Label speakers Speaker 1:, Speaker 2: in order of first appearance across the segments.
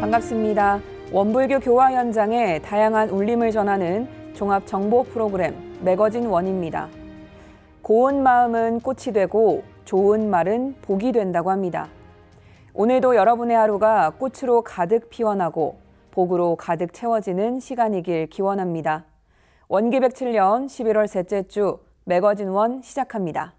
Speaker 1: 반갑습니다. 원불교 교화 현장에 다양한 울림을 전하는 종합 정보 프로그램 매거진 원입니다. 고운 마음은 꽃이 되고 좋은 말은 복이 된다고 합니다. 오늘도 여러분의 하루가 꽃으로 가득 피어나고 복으로 가득 채워지는 시간이길 기원합니다. 원기 107년 11월 셋째 주 매거진 원 시작합니다.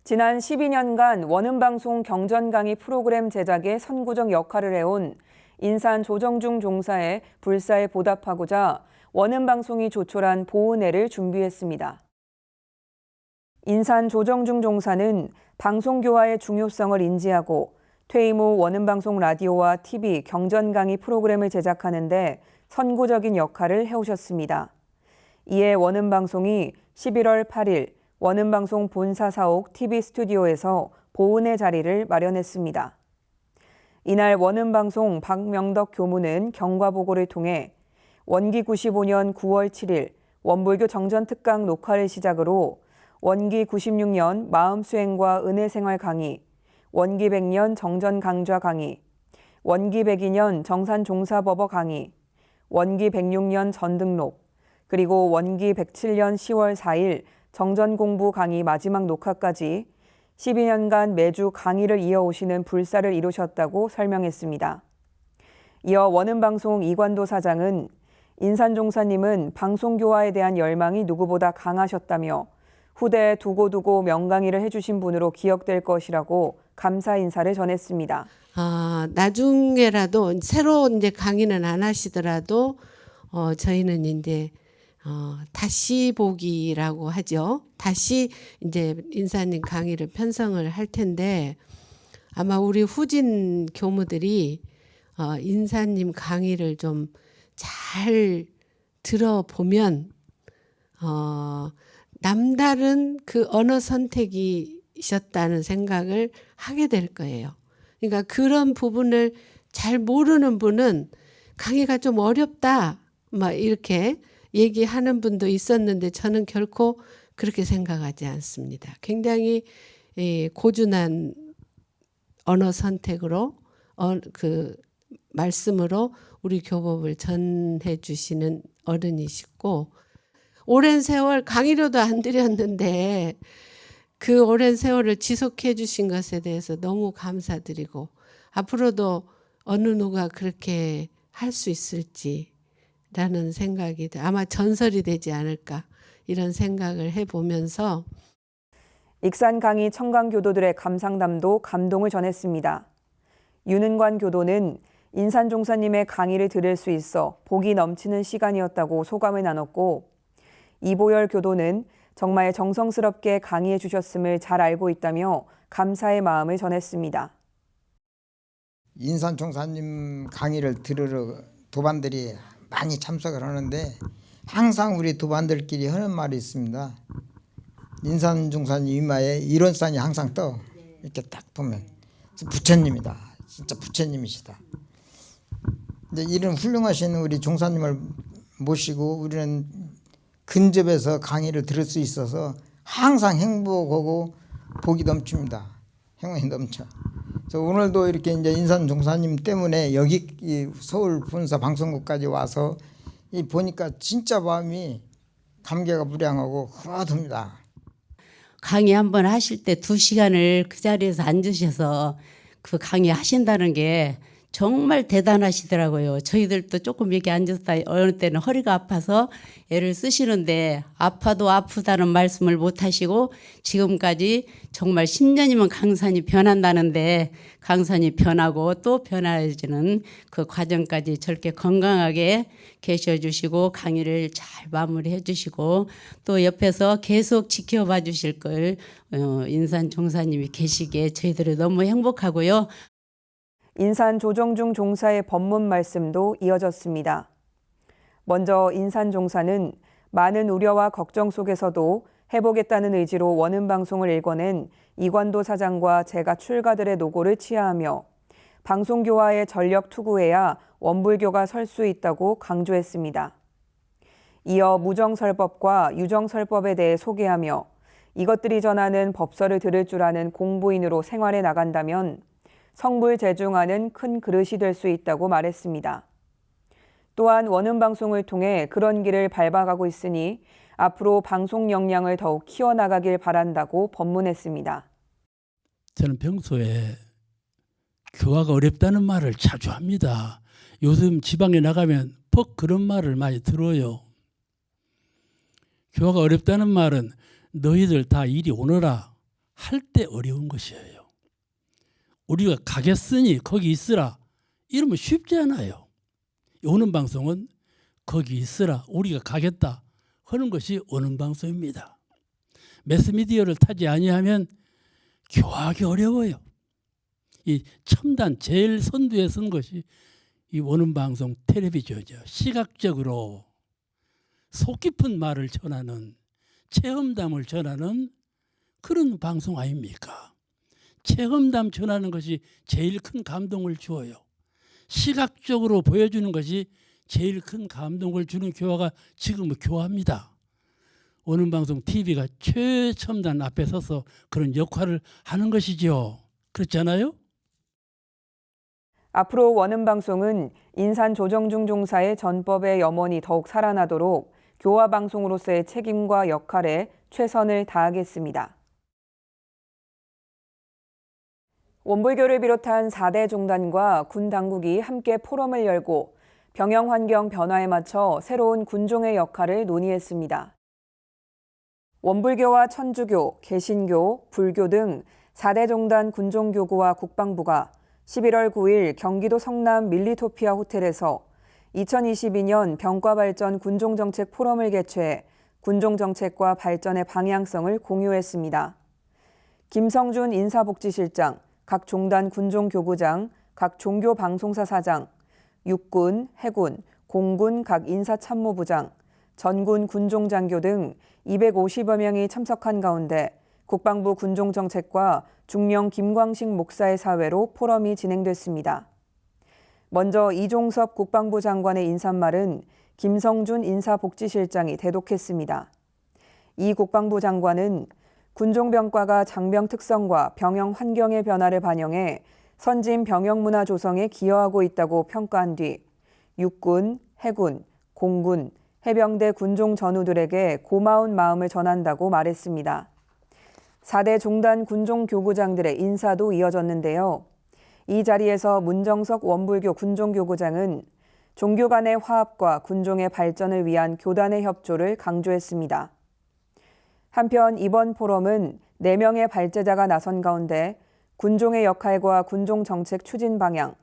Speaker 1: 지난 12년간 원음방송 경전 강의 프로그램 제작에 선구적 역할을 해온 인산 조정중 종사의 불사에 보답하고자 원음방송이 조촐한 보은회를 준비했습니다. 인산 조정중 종사는 방송교화의 중요성을 인지하고 퇴임 후 원음방송 라디오와 TV 경전 강의 프로그램을 제작하는 데 선구적인 역할을 해오셨습니다. 이에 원음방송이 11월 8일 원음방송 본사 사옥 TV 스튜디오에서 보은회 자리를 마련했습니다. 이날 원음방송 박명덕 교무는 경과보고를 통해 원기 95년 9월 7일 원불교 정전특강 녹화를 시작으로 원기 96년 마음수행과 은혜생활 강의, 원기 100년 정전강좌 강의, 원기 102년 정산종사법어 강의, 원기 106년 전등록, 그리고 원기 107년 10월 4일 정전공부 강의 마지막 녹화까지 12년간 매주 강의를 이어오시는 불사를 이루셨다고 설명했습니다. 이어 원음방송 이관도 사장은 인산종사님은 방송교화에 대한 열망이 누구보다 강하셨다며 후대에 두고두고 명강의를 해주신 분으로 기억될 것이라고 감사 인사를 전했습니다.
Speaker 2: 나중에라도 새로 이제 강의는 안 하시더라도 저희는 이제 다시 보기라고 하죠. 다시 이제 인사님 강의를 편성을 할 텐데 아마 우리 후진 교무들이 인사님 강의를 좀 잘 들어보면 남다른 그 언어 선택이셨다는 생각을 하게 될 거예요. 그러니까 그런 부분을 잘 모르는 분은 강의가 좀 어렵다 막 이렇게 얘기하는 분도 있었는데 저는 결코 그렇게 생각하지 않습니다. 굉장히 고준한 언어 선택으로 그 말씀으로 우리 교법을 전해 주시는 어른이시고 오랜 세월 강의료도 안 드렸는데 그 오랜 세월을 지속해 주신 것에 대해서 너무 감사드리고 앞으로도 어느 누가 그렇게 할 수 있을지 라는 생각이 아마 전설이 되지 않을까 이런 생각을 해보면서
Speaker 1: 익산 강의 청강 교도들의 감상담도 감동을 전했습니다. 윤은관 교도는 인산 종사님의 강의를 들을 수 있어 복이 넘치는 시간이었다고 소감을 나눴고 이보열 교도는 정말 정성스럽게 강의해 주셨음을 잘 알고 있다며 감사의 마음을 전했습니다.
Speaker 3: 인산 종사님 강의를 들으러 도반들이 많이 참석을 하는데 항상 우리 도반들끼리 하는 말이 있습니다. 인산 종사님 이마에 이론산이 항상 떠. 이렇게 딱 보면 부처님이다. 진짜 부처님이시다. 근데 이런 훌륭하신 우리 종사님을 모시고 우리는 근접해서 강의를 들을 수 있어서 항상 행복하고 복이 넘칩니다. 행운이 넘쳐. 그래서 오늘도 이렇게 이제 인산 종사님 때문에 여기 서울 본사 방송국까지 와서 보니까 진짜 마음이 감개가 무량하고 후하답니다.
Speaker 4: 강의 한번 하실 때 2시간을 그 자리에서 앉으셔서 그 강의 하신다는 게 정말 대단하시더라고요. 저희들도 조금 이렇게 앉았다 어느 때는 허리가 아파서 애를 쓰시는데 아파도 아프다는 말씀을 못 하시고 지금까지 정말 10년이면 강산이 변한다는데 강산이 변하고 또 변화해지는 그 과정까지 저렇게 건강하게 계셔주시고 강의를 잘 마무리해 주시고 또 옆에서 계속 지켜봐 주실 걸 인산 종사님이 계시기에 저희들이 너무 행복하고요.
Speaker 1: 인산 조정중 종사의 법문 말씀도 이어졌습니다. 먼저 인산 종사는 많은 우려와 걱정 속에서도 해보겠다는 의지로 원음방송을 일궈낸 이관도 사장과 제가 출가들의 노고를 치하하며 방송교화에 전력 투구해야 원불교가 설 수 있다고 강조했습니다. 이어 무정설법과 유정설법에 대해 소개하며 이것들이 전하는 법설을 들을 줄 아는 공부인으로 생활해 나간다면 성불 제중하는 큰 그릇이 될 수 있다고 말했습니다. 또한 원음방송을 통해 그런 길을 밟아가고 있으니 앞으로 방송 역량을 더욱 키워나가길 바란다고 법문했습니다.
Speaker 5: 저는 평소에 교화가 어렵다는 말을 자주 합니다. 요즘 지방에 나가면 퍽 그런 말을 많이 들어요. 교화가 어렵다는 말은 너희들 다 이리 오너라 할 때 어려운 것이에요. 우리가 가겠으니 거기 있으라 이러면 쉽지 않아요. 오는 방송은 거기 있으라 우리가 가겠다 하는 것이 오는 방송입니다. 매스미디어를 타지 아니하면 교화하기 어려워요. 이 첨단 제일 선두에 선 것이 이 오는 방송 텔레비전이죠. 시각적으로 속 깊은 말을 전하는 체험담을 전하는 그런 방송 아닙니까? 체험담 전하는 것이 제일 큰 감동을 주어요. 시각적으로 보여주는 것이 제일 큰 감동을 주는 교화가 지금은 교화입니다. 오는 방송 TV가 최첨단 앞에 서서 그런 역할을 하는 것이죠. 그렇잖아요?
Speaker 1: 앞으로 원음방송은 인산조정중 종사의 전법의 염원이 더욱 살아나도록 교화방송으로서의 책임과 역할에 최선을 다하겠습니다. 원불교를 비롯한 4대 종단과 군 당국이 함께 포럼을 열고 병영 환경 변화에 맞춰 새로운 군종의 역할을 논의했습니다. 원불교와 천주교, 개신교, 불교 등 4대 종단 군종교구와 국방부가 11월 9일 경기도 성남 밀리토피아 호텔에서 2022년 병과발전 군종정책 포럼을 개최해 군종정책과 발전의 방향성을 공유했습니다. 김성준 인사복지실장, 각 종단 군종교구장, 각 종교방송사 사장, 육군, 해군, 공군 각 인사참모부장, 전군 군종장교 등 250여 명이 참석한 가운데 국방부 군종정책과 중령 김광식 목사의 사회로 포럼이 진행됐습니다. 먼저 이종섭 국방부 장관의 인사말은 김성준 인사복지실장이 대독했습니다. 이 국방부 장관은 군종병과가 장병 특성과 병영 환경의 변화를 반영해 선진 병영 문화 조성에 기여하고 있다고 평가한 뒤 육군, 해군, 공군, 해병대 군종 전우들에게 고마운 마음을 전한다고 말했습니다. 4대 종단 군종교구장들의 인사도 이어졌는데요. 이 자리에서 문정석 원불교 군종교구장은 종교 간의 화합과 군종의 발전을 위한 교단의 협조를 강조했습니다. 한편 이번 포럼은 4명의 발제자가 나선 가운데 군종의 역할과 군종 정책 추진 방향,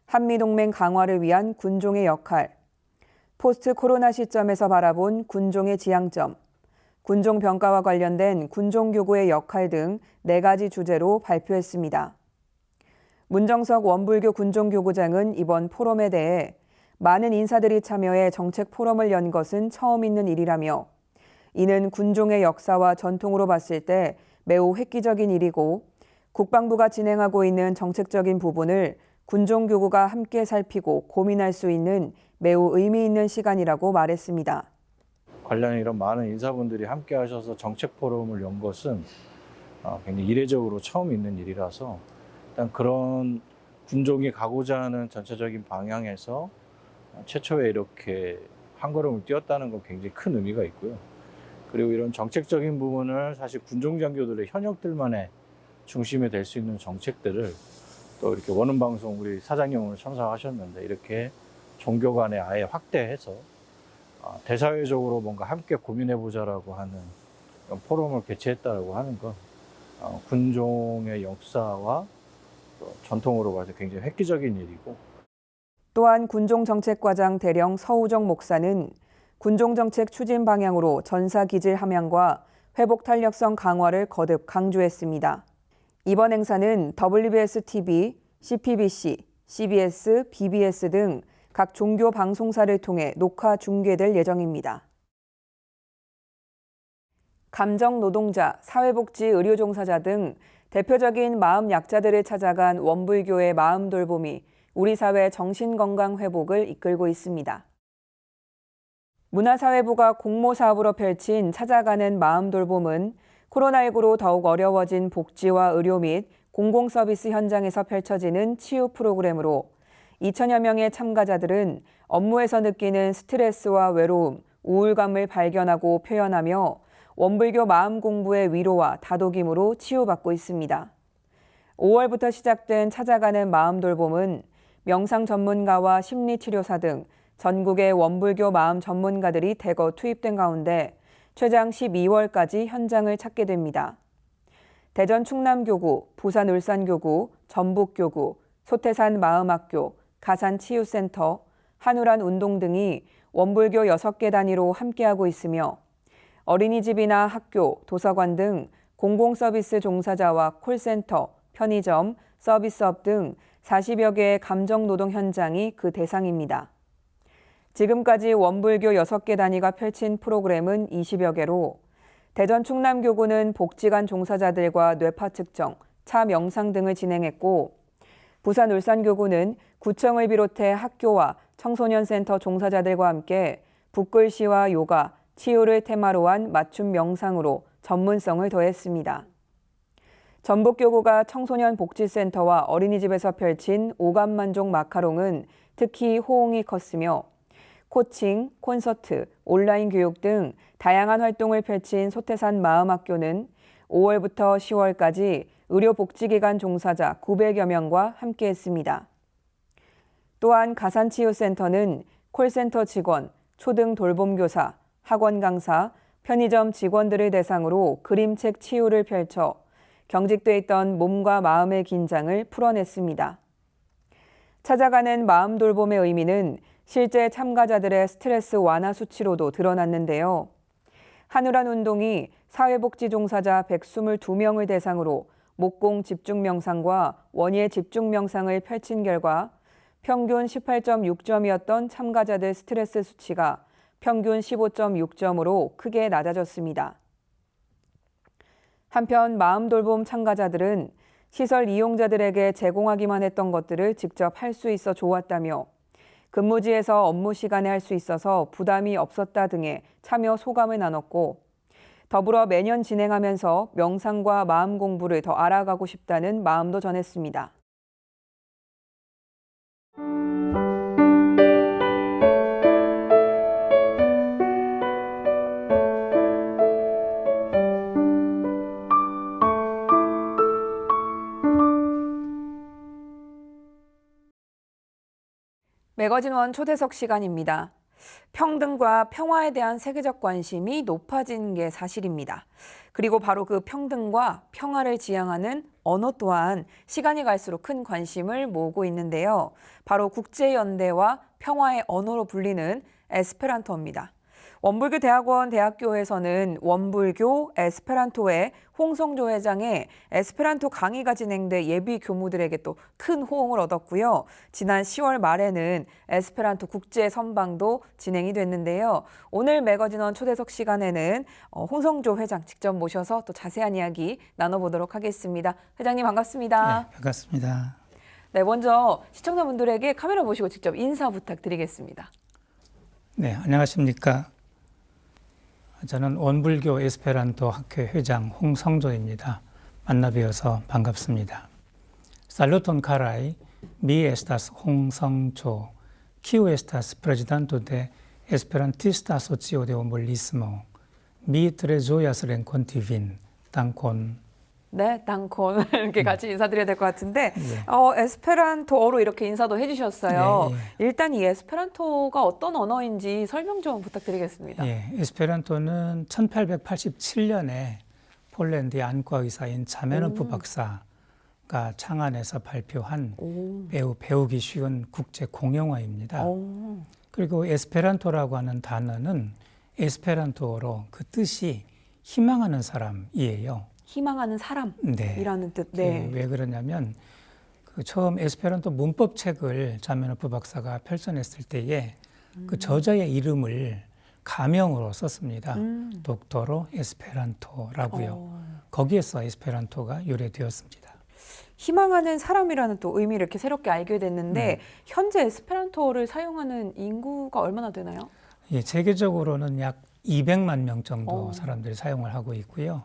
Speaker 1: 한미동맹 강화를 위한 군종의 역할, 포스트 코로나 시점에서 바라본 군종의 지향점, 군종 병가와 관련된 군종교구의 역할 등 4가지 주제로 발표했습니다. 문정석 원불교 군종교구장은 이번 포럼에 대해 많은 인사들이 참여해 정책 포럼을 연 것은 처음 있는 일이라며 이는 군종의 역사와 전통으로 봤을 때 매우 획기적인 일이고 국방부가 진행하고 있는 정책적인 부분을 군종교구가 함께 살피고 고민할 수 있는 매우 의미 있는 시간이라고 말했습니다.
Speaker 6: 관련해 이런 많은 인사분들이 함께 하셔서 정책 포럼을 연 것은 굉장히 이례적으로 처음 있는 일이라서 일단 그런 군종이 가고자 하는 전체적인 방향에서 최초에 이렇게 한 걸음을 뛰었다는 건 굉장히 큰 의미가 있고요. 그리고 이런 정책적인 부분을 사실 군종장교들의 현역들만의 중심이 될 수 있는 정책들을 또 이렇게 원음방송 우리 사장님 오늘 참석하셨는데 이렇게 종교 간에 아예 확대해서 대사회적으로 뭔가 함께 고민해보자라고 하는 이런 포럼을 개최했다라고 하는 건 군종의 역사와 또 전통으로 봐서 굉장히 획기적인 일이고
Speaker 1: 또한 군종정책과장 대령 서우정 목사는 군종정책 추진 방향으로 전사기질 함양과 회복 탄력성 강화를 거듭 강조했습니다. 이번 행사는 WBS-TV, CPBC, CBS, BBS 등 각 종교 방송사를 통해 녹화 중계될 예정입니다. 감정 노동자, 사회복지 의료 종사자 등 대표적인 마음 약자들을 찾아간 원불교의 마음 돌봄이 우리 사회 정신건강 회복을 이끌고 있습니다. 문화사회부가 공모사업으로 펼친 찾아가는 마음 돌봄은 코로나19로 더욱 어려워진 복지와 의료 및 공공서비스 현장에서 펼쳐지는 치유 프로그램으로 2천여 명의 참가자들은 업무에서 느끼는 스트레스와 외로움, 우울감을 발견하고 표현하며 원불교 마음 공부의 위로와 다독임으로 치유받고 있습니다. 5월부터 시작된 찾아가는 마음 돌봄은 명상 전문가와 심리치료사 등 전국의 원불교 마음 전문가들이 대거 투입된 가운데 최장 12월까지 현장을 찾게 됩니다. 대전 충남교구, 부산 울산교구, 전북교구, 소태산 마음학교, 가산치유센터, 한우란 운동 등이 원불교 6개 단위로 함께하고 있으며 어린이집이나 학교, 도서관 등 공공서비스 종사자와 콜센터, 편의점, 서비스업 등 40여 개의 감정노동 현장이 그 대상입니다. 지금까지 원불교 6개 단위가 펼친 프로그램은 20여 개로 대전 충남교구는 복지관 종사자들과 뇌파 측정, 차 명상 등을 진행했고 부산 울산교구는 구청을 비롯해 학교와 청소년센터 종사자들과 함께 붓글씨와 요가, 치유를 테마로 한 맞춤 명상으로 전문성을 더했습니다. 전북교구가 청소년복지센터와 어린이집에서 펼친 오감만족 마카롱은 특히 호응이 컸으며 코칭, 콘서트, 온라인 교육 등 다양한 활동을 펼친 소태산 마음학교는 5월부터 10월까지 의료복지기관 종사자 900여 명과 함께했습니다. 또한 가산치유센터는 콜센터 직원, 초등 돌봄교사, 학원 강사, 편의점 직원들을 대상으로 그림책 치유를 펼쳐 경직돼 있던 몸과 마음의 긴장을 풀어냈습니다. 찾아가는 마음 돌봄의 의미는 실제 참가자들의 스트레스 완화 수치로도 드러났는데요. 한우란 운동이 사회복지 종사자 122명을 대상으로 목공 집중 명상과 원예 집중 명상을 펼친 결과 평균 18.6점이었던 참가자들 스트레스 수치가 평균 15.6점으로 크게 낮아졌습니다. 한편 마음 돌봄 참가자들은 시설 이용자들에게 제공하기만 했던 것들을 직접 할 수 있어 좋았다며 근무지에서 업무 시간에 할 수 있어서 부담이 없었다 등의 참여 소감을 나눴고 더불어 매년 진행하면서 명상과 마음 공부를 더 알아가고 싶다는 마음도 전했습니다. 매거진원 초대석 시간입니다. 평등과 평화에 대한 세계적 관심이 높아진 게 사실입니다. 그리고 바로 그 평등과 평화를 지향하는 언어 또한 시간이 갈수록 큰 관심을 모으고 있는데요. 바로 국제연대와 평화의 언어로 불리는 에스페란토입니다. 원불교 대학원 대학교에서는 원불교 에스페란토회 홍성조 회장의 에스페란토 강의가 진행돼 예비 교무들에게 또 큰 호응을 얻었고요. 지난 10월 말에는 에스페란토 국제 선방도 진행이 됐는데요. 오늘 매거진원 초대석 시간에는 홍성조 회장 직접 모셔서 또 자세한 이야기 나눠보도록 하겠습니다. 회장님 반갑습니다.
Speaker 7: 네, 반갑습니다.
Speaker 1: 네, 먼저 시청자분들에게 카메라 보시고 직접 인사 부탁드리겠습니다.
Speaker 7: 네, 안녕하십니까. 저는 원불교 에스페란토 학회 회장 홍성조입니다. 만나 뵈어서 반갑습니다. Saluton carai, mi estas 홍성조, kiu estas prezidanto de Esperantista Asocio de Homolismo. Mi tre ĝojas renkonti vin. Dankon.
Speaker 1: 네, 당콘 이렇게 같이 인사드려야 될 것 같은데 에스페란토어로 이렇게 인사도 해주셨어요. 일단 이 에스페란토가 어떤 언어인지 설명 좀 부탁드리겠습니다.
Speaker 7: 에스페란토는 1887년에 폴란드의 안과 의사인 자메노프 박사가 창안해서 발표한 매우 배우기 쉬운 국제 공용어입니다. 그리고 에스페란토라고 하는 단어는 에스페란토어로 그 뜻이 희망하는 사람이에요.
Speaker 1: 희망하는 사람이라는 뜻. 네.
Speaker 7: 왜 그러냐면 그 처음 에스페란토 문법책을 자메노프 박사가 펼쳐냈을 때에 그 저자의 이름을 가명으로 썼습니다. 독토로 에스페란토라고요. 거기에서 에스페란토가 유래되었습니다.
Speaker 1: 희망하는 사람이라는 또 의미를 이렇게 새롭게 알게 됐는데 현재 에스페란토를 사용하는 인구가 얼마나 되나요?
Speaker 7: 예, 세계적으로는 약 200만 명 정도 사람들이 사용을 하고 있고요.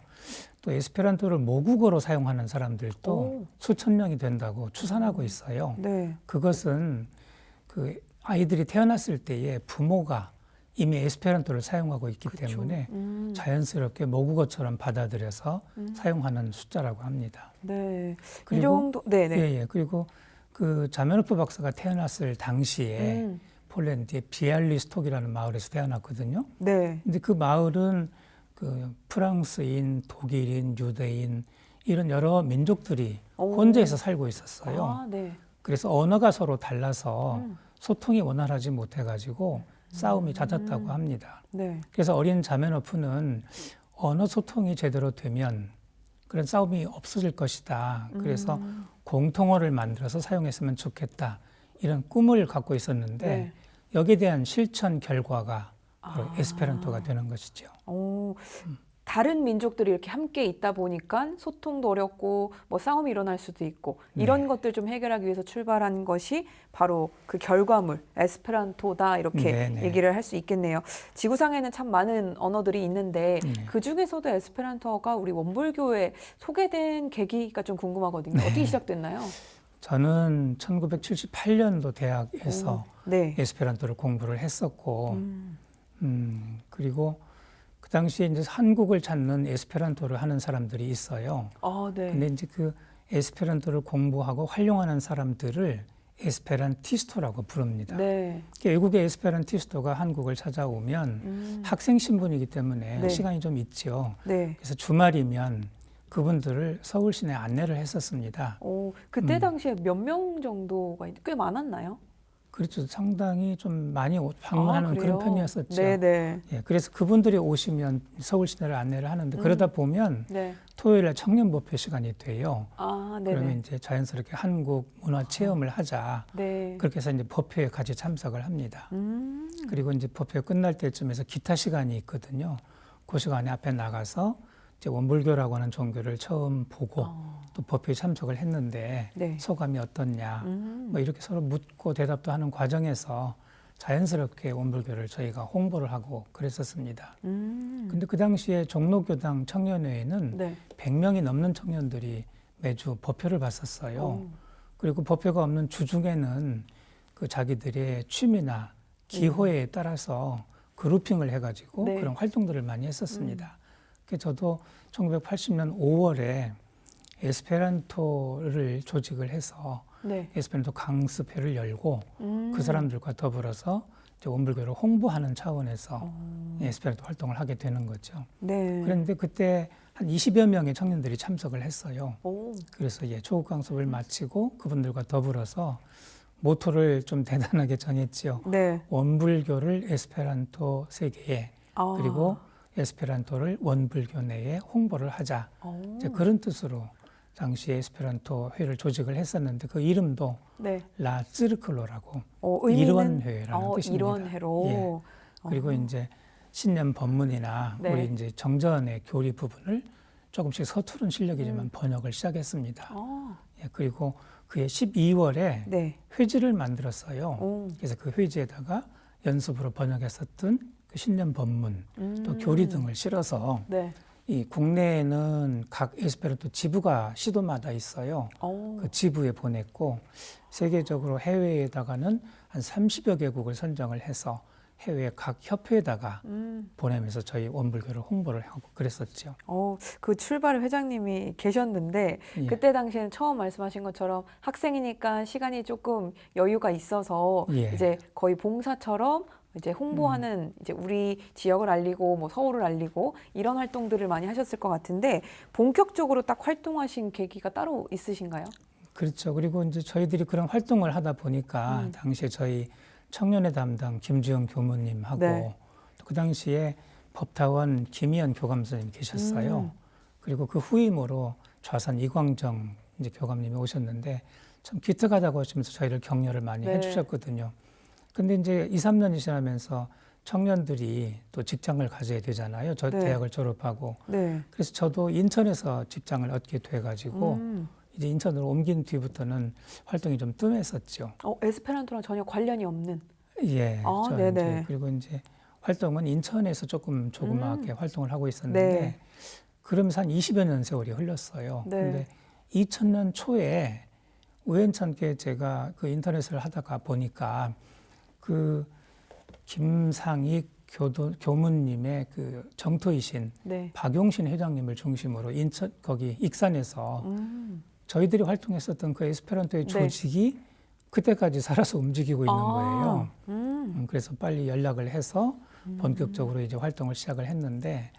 Speaker 7: 또 에스페란토를 모국어로 사용하는 사람들도 수천 명이 된다고 추산하고 있어요.
Speaker 1: 네.
Speaker 7: 그것은 그 아이들이 태어났을 때에 부모가 이미 에스페란토를 사용하고 있기 때문에 자연스럽게 모국어처럼 받아들여서 사용하는 숫자라고 합니다.
Speaker 1: 네. 이
Speaker 7: 그리고
Speaker 1: 정도 네네.
Speaker 7: 예. 그리고 그 자메노프 박사가 태어났을 당시에 폴란드의 비알리스톡이라는 마을에서 태어났거든요.
Speaker 1: 네.
Speaker 7: 근데 그 마을은 그 프랑스인, 독일인, 유대인 이런 여러 민족들이 혼재해서 살고 있었어요.
Speaker 1: 아, 네.
Speaker 7: 그래서 언어가 서로 달라서 소통이 원활하지 못해가지고 싸움이 잦았다고 합니다.
Speaker 1: 네.
Speaker 7: 그래서 어린 자메노프는 언어 소통이 제대로 되면 그런 싸움이 없어질 것이다. 그래서 공통어를 만들어서 사용했으면 좋겠다. 이런 꿈을 갖고 있었는데
Speaker 1: 네.
Speaker 7: 여기에 대한 실천 결과가 바로 에스페란토가 되는 것이죠.
Speaker 1: 다른 민족들이 이렇게 함께 있다 보니까 소통도 어렵고 뭐 싸움이 일어날 수도 있고 이런 것들 좀 해결하기 위해서 출발한 것이 바로 그 결과물 에스페란토다 이렇게
Speaker 7: 네네.
Speaker 1: 얘기를 할 수 있겠네요. 지구상에는 참 많은 언어들이 있는데 그 중에서도 에스페란토가 우리 원불교에 소개된 계기가 좀 궁금하거든요. 어떻게 시작됐나요?
Speaker 7: 저는 1978년도 대학에서
Speaker 1: 네.
Speaker 7: 에스페란토를 공부를 했었고 그리고 그 당시에 이제 한국을 찾는 에스페란토를 하는 사람들이 있어요.
Speaker 1: 아, 네.
Speaker 7: 근데 이제 그 에스페란토를 공부하고 활용하는 사람들을 에스페란티스토라고 부릅니다.
Speaker 1: 네.
Speaker 7: 외국의 에스페란티스토가 한국을 찾아오면 학생 신분이기 때문에
Speaker 1: 네.
Speaker 7: 시간이 좀 있죠.
Speaker 1: 네.
Speaker 7: 그래서 주말이면 그분들을 서울 시내 안내를 했었습니다.
Speaker 1: 그때 당시에 몇 명 정도가 꽤 많았나요?
Speaker 7: 그렇죠. 상당히 좀 많이 방문하는 그런 편이었었죠.
Speaker 1: 네네.
Speaker 7: 예, 그래서 그분들이 오시면 서울 시내를 안내를 하는데 그러다 보면
Speaker 1: 네.
Speaker 7: 토요일에 청년 법회 시간이 돼요.
Speaker 1: 아, 네네.
Speaker 7: 그러면 이제 자연스럽게 한국 문화 체험을 하자.
Speaker 1: 네.
Speaker 7: 그렇게 해서 이제 법회에 같이 참석을 합니다. 그리고 이제 법회 끝날 때쯤에서 기타 시간이 있거든요. 그 시간에 앞에 나가서 이제 원불교라고 하는 종교를 처음 보고 또 법회에 참석을 했는데
Speaker 1: 네.
Speaker 7: 소감이 어떻냐 뭐 이렇게 서로 묻고 대답도 하는 과정에서 자연스럽게 원불교를 저희가 홍보를 하고 그랬었습니다. 근데 그 당시에 종로교당 청년회에는
Speaker 1: 네.
Speaker 7: 100명이 넘는 청년들이 매주 법회를 봤었어요. 그리고 법회가 없는 주중에는 그 자기들의 취미나 기호에 따라서 그룹핑을 해가지고
Speaker 1: 네.
Speaker 7: 그런 활동들을 많이 했었습니다. 그래서 저도 1980년 5월에 에스페란토를 조직을 해서
Speaker 1: 네.
Speaker 7: 에스페란토 강습회를 열고 그 사람들과 더불어서 이제 원불교를 홍보하는 차원에서 에스페란토 활동을 하게 되는 거죠.
Speaker 1: 네.
Speaker 7: 그런데 그때 한 20여 명의 청년들이 참석을 했어요.
Speaker 1: 오.
Speaker 7: 그래서 초급 강습을 마치고 그분들과 더불어서 모토를 좀 대단하게 정했지요.
Speaker 1: 네.
Speaker 7: 원불교를 에스페란토 세계에
Speaker 1: 아.
Speaker 7: 그리고 에스페란토를 원불교 내에 홍보를 하자. 이제 그런 뜻으로 당시에 에스페란토 회를 조직을 했었는데 그 이름도
Speaker 1: 네.
Speaker 7: 라 찌르클로라고
Speaker 1: 의미는
Speaker 7: 일원회라는 뜻입니다.
Speaker 1: 일원회로.
Speaker 7: 예. 그리고 이제 신년 법문이나
Speaker 1: 네.
Speaker 7: 우리 이제 정전의 교리 부분을 조금씩 서투른 실력이지만 번역을 시작했습니다. 예. 그리고 그해 12월에
Speaker 1: 네.
Speaker 7: 회지를 만들었어요. 그래서 그 회지에다가 연습으로 번역했었던 그 신년 법문 또 교리 등을 실어서
Speaker 1: 네.
Speaker 7: 이 국내에는 각 에스페란토 지부가 시도마다 있어요. 그 지부에 보냈고 세계적으로 해외에다가는 한 30여 개국을 선정을 해서 해외 각 협회에다가 보내면서 저희 원불교를 홍보를 하고 그랬었죠.
Speaker 1: 그 출발 회장님이 계셨는데
Speaker 7: 예.
Speaker 1: 그때 당시에는 처음 말씀하신 것처럼 학생이니까 시간이 조금 여유가 있어서
Speaker 7: 예.
Speaker 1: 이제 거의 봉사처럼 이제 홍보하는 이제 우리 지역을 알리고 뭐 서울을 알리고 이런 활동들을 많이 하셨을 것 같은데 본격적으로 딱 활동하신 계기가 따로 있으신가요?
Speaker 7: 그렇죠. 그리고 이제 저희들이 그런 활동을 하다 보니까 당시에 저희 청년회 담당 김주영 교무님하고
Speaker 1: 네.
Speaker 7: 또 그 당시에 법타원 김희연 교감선생님 계셨어요. 그리고 그 후임으로 좌산 이광정 이제 교감님이 오셨는데 참 기특하다고 하시면서 저희를 격려를 많이
Speaker 1: 네.
Speaker 7: 해주셨거든요. 근데 이제 2, 3년이 지나면서 청년들이 또 직장을 가져야 되잖아요. 저
Speaker 1: 네.
Speaker 7: 대학을 졸업하고.
Speaker 1: 네.
Speaker 7: 그래서 저도 인천에서 직장을 얻게 돼가지고 이제 인천으로 옮긴 뒤부터는 활동이 좀 뜸했었죠.
Speaker 1: 에스페란토랑 전혀 관련이 없는.
Speaker 7: 예.
Speaker 1: 아,
Speaker 7: 저는
Speaker 1: 네네.
Speaker 7: 이제 그리고 이제 활동은 인천에서 조금 조그맣게 활동을 하고 있었는데
Speaker 1: 네.
Speaker 7: 그러면서 한 20여 년 세월이 흘렀어요.
Speaker 1: 네.
Speaker 7: 근데 2000년 초에 우연찮게 제가 그 인터넷을 하다가 보니까 그 김상익 교무님의 그 정토이신
Speaker 1: 네.
Speaker 7: 박용신 회장님을 중심으로 인천 거기 익산에서 저희들이 활동했었던 그 에스페란토의
Speaker 1: 네.
Speaker 7: 조직이 그때까지 살아서 움직이고 있는 거예요.
Speaker 1: 음.
Speaker 7: 그래서 빨리 연락을 해서 본격적으로 이제 활동을 시작을 했는데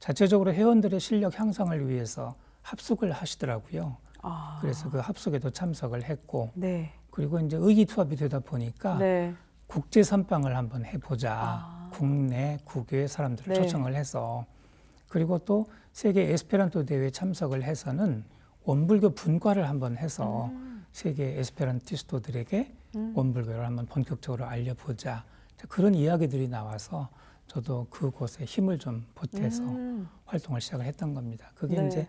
Speaker 7: 자체적으로 회원들의 실력 향상을 위해서 합숙을 하시더라고요.
Speaker 1: 아.
Speaker 7: 그래서 그 합숙에도 참석을 했고
Speaker 1: 네.
Speaker 7: 그리고 이제 의기투합이 되다 보니까
Speaker 1: 네.
Speaker 7: 국제 선방을 한번 해보자.
Speaker 1: 아.
Speaker 7: 국내 국외 사람들을
Speaker 1: 네.
Speaker 7: 초청을 해서 그리고 또 세계 에스페란토 대회에 참석을 해서는 원불교 분과를 한번 해서 세계 에스페란티스토들에게 원불교를 한번 본격적으로 알려보자. 그런 이야기들이 나와서 저도 그곳에 힘을 좀 보태서 활동을 시작을 했던 겁니다. 그게
Speaker 1: 네.
Speaker 7: 이제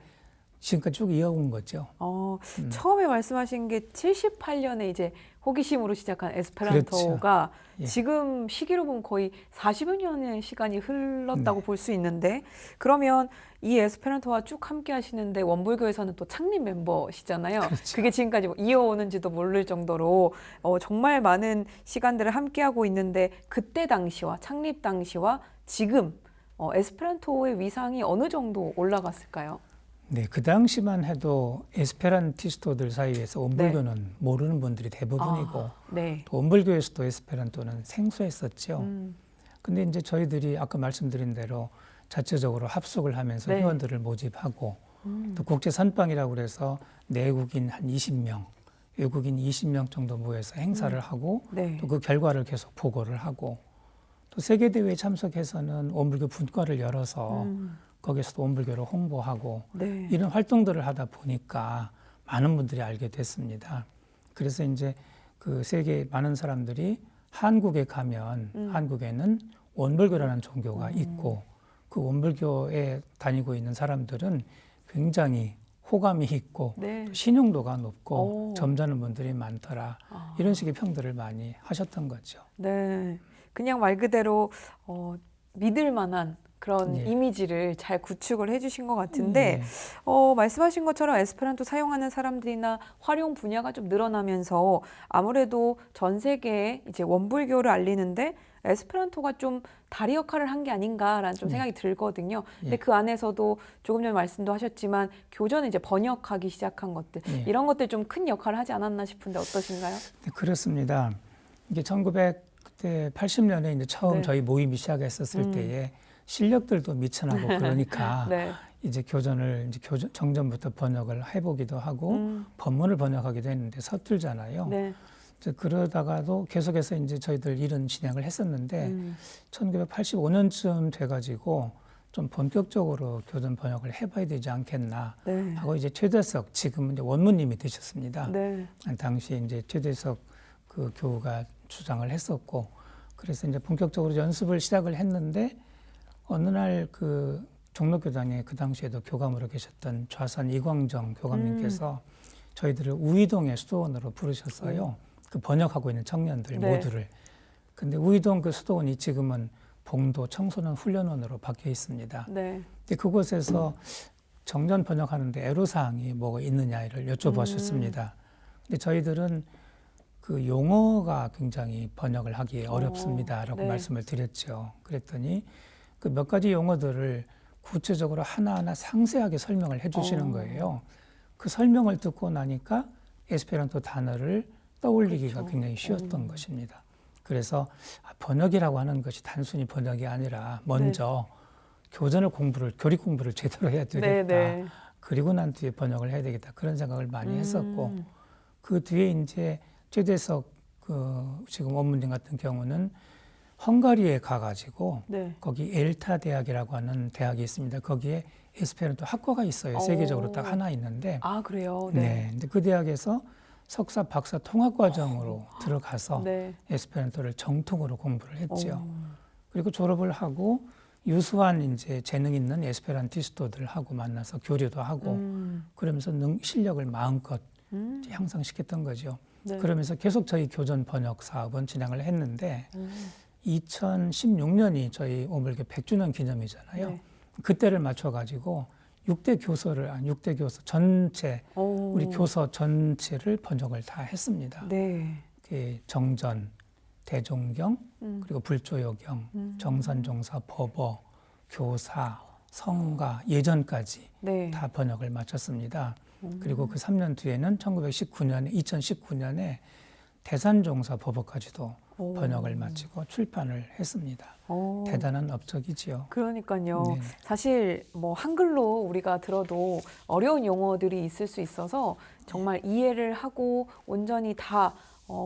Speaker 7: 지금까지 쭉 이어온 거죠.
Speaker 1: 처음에 말씀하신 게 78년에 이제 호기심으로 시작한 에스페란토가
Speaker 7: 그렇죠. 예.
Speaker 1: 지금 시기로 보면 거의 40여 년의 시간이 흘렀다고 볼 수 있는데 그러면 이 에스페란토와 쭉 함께 하시는데 원불교에서는 또 창립 멤버시잖아요.
Speaker 7: 그렇죠.
Speaker 1: 그게 지금까지 뭐 이어오는지도 모를 정도로 정말 많은 시간들을 함께 하고 있는데 그때 당시와 창립 당시와 지금 에스페란토의 위상이 어느 정도 올라갔을까요?
Speaker 7: 네, 그 당시만 해도 에스페란티스토들 사이에서 원불교는 모르는 분들이 대부분이고
Speaker 1: 네.
Speaker 7: 또 원불교에서도 에스페란토는 생소했었죠. 근데 이제 저희들이 아까 말씀드린 대로 자체적으로 합숙을 하면서
Speaker 1: 네.
Speaker 7: 회원들을 모집하고 또 국제 선방이라고 그래서 내국인 한 20명, 외국인 20명 정도 모여서 행사를 하고
Speaker 1: 네.
Speaker 7: 또 그 결과를 계속 보고를 하고 또 세계 대회에 참석해서는 원불교 분과를 열어서 거기서도 원불교를 홍보하고
Speaker 1: 네.
Speaker 7: 이런 활동들을 하다 보니까 많은 분들이 알게 됐습니다. 그래서 이제 그 세계 많은 사람들이 한국에 가면 한국에는 원불교라는 종교가 있고 그 원불교에 다니고 있는 사람들은 굉장히 호감이 있고
Speaker 1: 네.
Speaker 7: 또 신용도가 높고
Speaker 1: 오.
Speaker 7: 점잖은 분들이 많더라. 이런 식의 평들을 많이 하셨던 거죠.
Speaker 1: 네. 그냥 말 그대로 믿을 만한 그런
Speaker 7: 예.
Speaker 1: 이미지를 잘 구축을 해주신 것 같은데 말씀하신 것처럼 에스페란토 사용하는 사람들이나 활용 분야가 좀 늘어나면서 아무래도 전 세계에 이제 원불교를 알리는데 에스페란토가 좀 다리 역할을 한 게 아닌가라는 좀 생각이 들거든요. 근데
Speaker 7: 예.
Speaker 1: 그 안에서도 조금 전에 말씀도 하셨지만 교전을 이제 번역하기 시작한 것들
Speaker 7: 예.
Speaker 1: 이런 것들 좀 큰 역할을 하지 않았나 싶은데 어떠신가요?
Speaker 7: 네, 그렇습니다. 이게 1980년에 이제 처음
Speaker 1: 네.
Speaker 7: 저희 모임이 시작했었을 때에 실력들도 미천하고 그러니까
Speaker 1: 네.
Speaker 7: 이제 교전을 이제 정전부터 번역을 해보기도 하고 법문을 번역하기도 했는데 서툴잖아요.
Speaker 1: 네.
Speaker 7: 이제 그러다가도 계속해서 이제 저희들 일은 진행을 했었는데 1985년쯤 돼가지고 좀 본격적으로 교전 번역을 해봐야 되지 않겠나
Speaker 1: 네.
Speaker 7: 하고 이제 최대석 지금 이제 원무님이 되셨습니다.
Speaker 1: 네.
Speaker 7: 당시 이제 최대석 그 교우가 주장을 했었고 그래서 이제 본격적으로 연습을 시작을 했는데 어느 날 그 종로교당에 그 당시에도 교감으로 계셨던 좌산 이광정 교감님께서 저희들을 우이동의 수도원으로 부르셨어요. 그 번역하고 있는 청년들
Speaker 1: 네.
Speaker 7: 모두를. 근데 우이동 그 수도원이 지금은 봉도 청소년 훈련원으로 바뀌어 있습니다.
Speaker 1: 네.
Speaker 7: 근데 그곳에서 정전 번역하는데 애로사항이 뭐가 있느냐를 여쭤보셨습니다. 근데 저희들은 그 용어가 굉장히 번역을 하기 어렵습니다라고
Speaker 1: 네.
Speaker 7: 말씀을 드렸죠. 그랬더니 그 몇 가지 용어들을 구체적으로 하나하나 상세하게 설명을 해주시는 거예요. 그 설명을 듣고 나니까 에스페란토 단어를 떠올리기가
Speaker 1: 그렇죠.
Speaker 7: 굉장히 쉬웠던 것입니다. 그래서 번역이라고 하는 것이 단순히 번역이 아니라 먼저 교리 공부를 제대로 해야 되겠다.
Speaker 1: 네.
Speaker 7: 그리고 난 뒤에 번역을 해야 되겠다. 그런 생각을 많이 했었고 그 뒤에 이제 최대석 그 지금 원무님 같은 경우는 헝가리에 가가지고
Speaker 1: 네.
Speaker 7: 거기 엘타 대학이라고 하는 대학이 있습니다. 거기에 에스페란토 학과가 있어요. 세계적으로 딱 하나 있는데.
Speaker 1: 아, 그래요?
Speaker 7: 네. 근데 그 대학에서 석사, 박사 통합 과정으로 들어가서
Speaker 1: 네.
Speaker 7: 에스페란토를 정통으로 공부를 했죠. 그리고 졸업을 하고 유수한 이제 재능 있는 에스페란티스토들하고 만나서 교류도 하고 그러면서 실력을 마음껏 이제 향상시켰던 거죠.
Speaker 1: 네.
Speaker 7: 그러면서 계속 저희 교전 번역 사업은 진행을 했는데 2016년이 저희 오물교 100주년 기념이잖아요.
Speaker 1: 네.
Speaker 7: 그때를 맞춰가지고 6대 교서 전체 우리 교서 전체를 번역을 다 했습니다.
Speaker 1: 네.
Speaker 7: 그 정전, 대종경, 그리고 불조여경, 정산종사, 법어, 교사, 성가, 예전까지
Speaker 1: 네.
Speaker 7: 다 번역을 마쳤습니다. 그리고 그 3년 뒤에는 2019년에 대산종사 법어까지도 번역을 마치고 출판을 했습니다. 대단한 업적이지요.
Speaker 1: 그러니까요.
Speaker 7: 네.
Speaker 1: 사실 뭐 한글로 우리가 들어도 어려운 용어들이 있을 수 있어서 정말 이해를 하고 온전히 다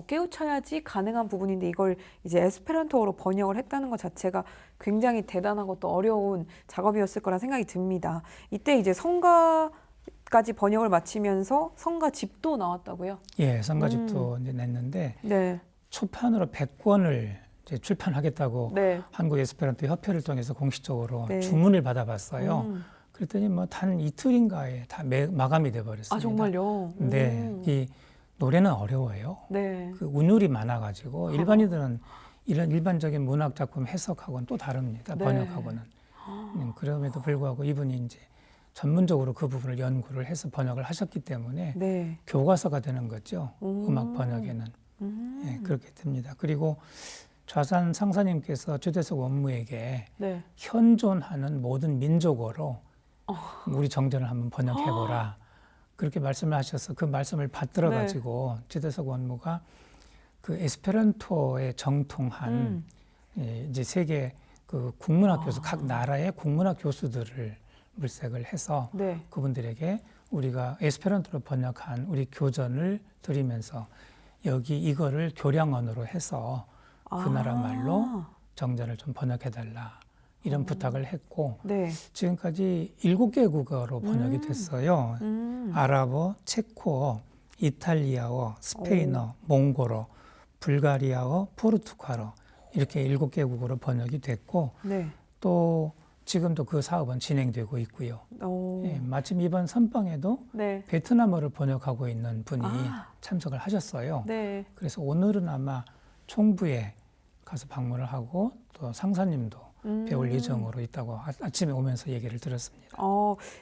Speaker 1: 깨우쳐야지 가능한 부분인데 이걸 이제 에스페란토어로 번역을 했다는 것 자체가 굉장히 대단하고 또 어려운 작업이었을 거라 생각이 듭니다. 이때 이제 성가까지 번역을 마치면서 성가집도 나왔다고요?
Speaker 7: 예, 성가집도 이제 냈는데
Speaker 1: 네.
Speaker 7: 초판으로 100권을 이제 출판하겠다고
Speaker 1: 네.
Speaker 7: 한국 에스페란토 협회를 통해서 공식적으로
Speaker 1: 네.
Speaker 7: 주문을 받아봤어요. 그랬더니 뭐 단 이틀인가에 다 마감이 돼 버렸습니다.
Speaker 1: 아, 정말요?
Speaker 7: 네, 이 노래는 어려워요.
Speaker 1: 네.
Speaker 7: 그 운율이 많아가지고 일반인들은 이런 일반적인 문학 작품 해석하고는 또 다릅니다.
Speaker 1: 네.
Speaker 7: 번역하고는. 그럼에도 불구하고 이분이 이제 전문적으로 그 부분을 연구를 해서 번역을 하셨기 때문에
Speaker 1: 네.
Speaker 7: 교과서가 되는 거죠. 음악 번역에는. 예, 그렇게 됩니다. 그리고 좌산 상사님께서 주대석 원무에게
Speaker 1: 네.
Speaker 7: 현존하는 모든 민족어로 우리 정전을 한번 번역해보라. 그렇게 말씀을 하셔서 그 말씀을 받들어 가지고 주대석 원무가 그 에스페란토에 정통한 예, 이제 세계 그 국문학 교수 각 나라의 국문학 교수들을 물색을 해서
Speaker 1: 네.
Speaker 7: 그분들에게 우리가 에스페란토로 번역한 우리 교전을 드리면서 여기 이거를 교량언어로 해서 그 나라 말로 정전을 좀 번역해달라 이런 부탁을 했고
Speaker 1: 네.
Speaker 7: 지금까지 7개 국어로 번역이 됐어요. 아랍어, 체코어, 이탈리아어, 스페인어, 몽골어, 불가리아어, 포르투갈어 이렇게 7개 국어로 번역이 됐고
Speaker 1: 네.
Speaker 7: 또 지금도 그 사업은 진행되고 있고요. 예, 마침 이번 선방에도
Speaker 1: 네.
Speaker 7: 베트남어를 번역하고 있는 분이 참석을 하셨어요.
Speaker 1: 네.
Speaker 7: 그래서 오늘은 아마 총부에 가서 방문을 하고 또 상사님도 배울 예정으로 있다고 아침에 오면서 얘기를 들었습니다.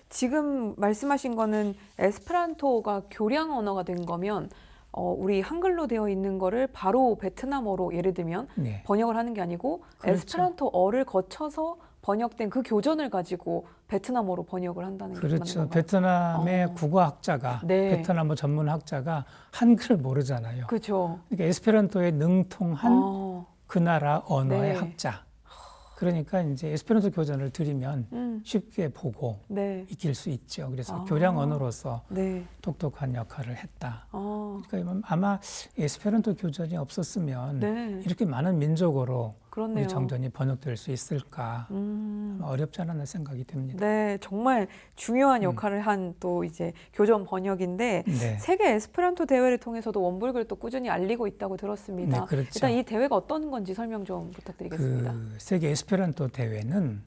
Speaker 1: 지금 말씀하신 거는 에스페란토가 교량 언어가 된 거면 우리 한글로 되어 있는 거를 바로 베트남어로 예를 들면
Speaker 7: 네.
Speaker 1: 번역을 하는 게 아니고
Speaker 7: 그렇죠.
Speaker 1: 에스페란토어를 거쳐서 번역된 그 교전을 가지고 베트남어로 번역을 한다는 게 맞는
Speaker 7: 그렇죠.
Speaker 1: 건가요?
Speaker 7: 베트남의 국어학자가
Speaker 1: 네.
Speaker 7: 베트남어 전문학자가 한글을 모르잖아요.
Speaker 1: 그렇죠.
Speaker 7: 그러니까 에스페란토에 능통한 그 나라 언어의
Speaker 1: 네.
Speaker 7: 학자. 그러니까 이제 에스페란토 교전을 들으면 쉽게 보고
Speaker 1: 네.
Speaker 7: 익힐 수 있죠. 그래서 교량 언어로서
Speaker 1: 네.
Speaker 7: 똑똑한 역할을 했다. 그러니까 아마 에스페란토 교전이 없었으면
Speaker 1: 네.
Speaker 7: 이렇게 많은 민족어로
Speaker 1: 그렇네요.
Speaker 7: 우리 정전이 번역될 수 있을까 아마 어렵지 않았나 생각이 듭니다.
Speaker 1: 네, 정말 중요한 역할을 한 또 이제 교전 번역인데
Speaker 7: 네.
Speaker 1: 세계 에스페란토 대회를 통해서도 원불글 또 꾸준히 알리고 있다고 들었습니다.
Speaker 7: 네, 그렇죠.
Speaker 1: 일단 이 대회가 어떤 건지 설명 좀 부탁드리겠습니다.
Speaker 7: 그 세계 에스페란토 대회는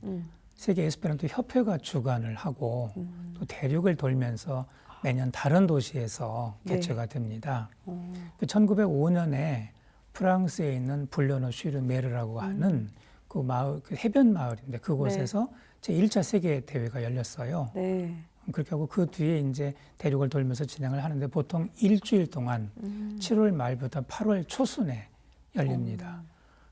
Speaker 7: 세계 에스페란토 협회가 주관을 하고 또 대륙을 돌면서 매년 다른 도시에서
Speaker 1: 네.
Speaker 7: 개최가 됩니다. 1905년에 프랑스에 있는 불르노 슈르메르라고 하는 그 마을, 그 해변 마을인데 그곳에서 제1차 세계 대회가 열렸어요.
Speaker 1: 네.
Speaker 7: 그렇게 하고 그 뒤에 이제 대륙을 돌면서 진행을 하는데 보통 일주일 동안 7월 말부터 8월 초순에 열립니다.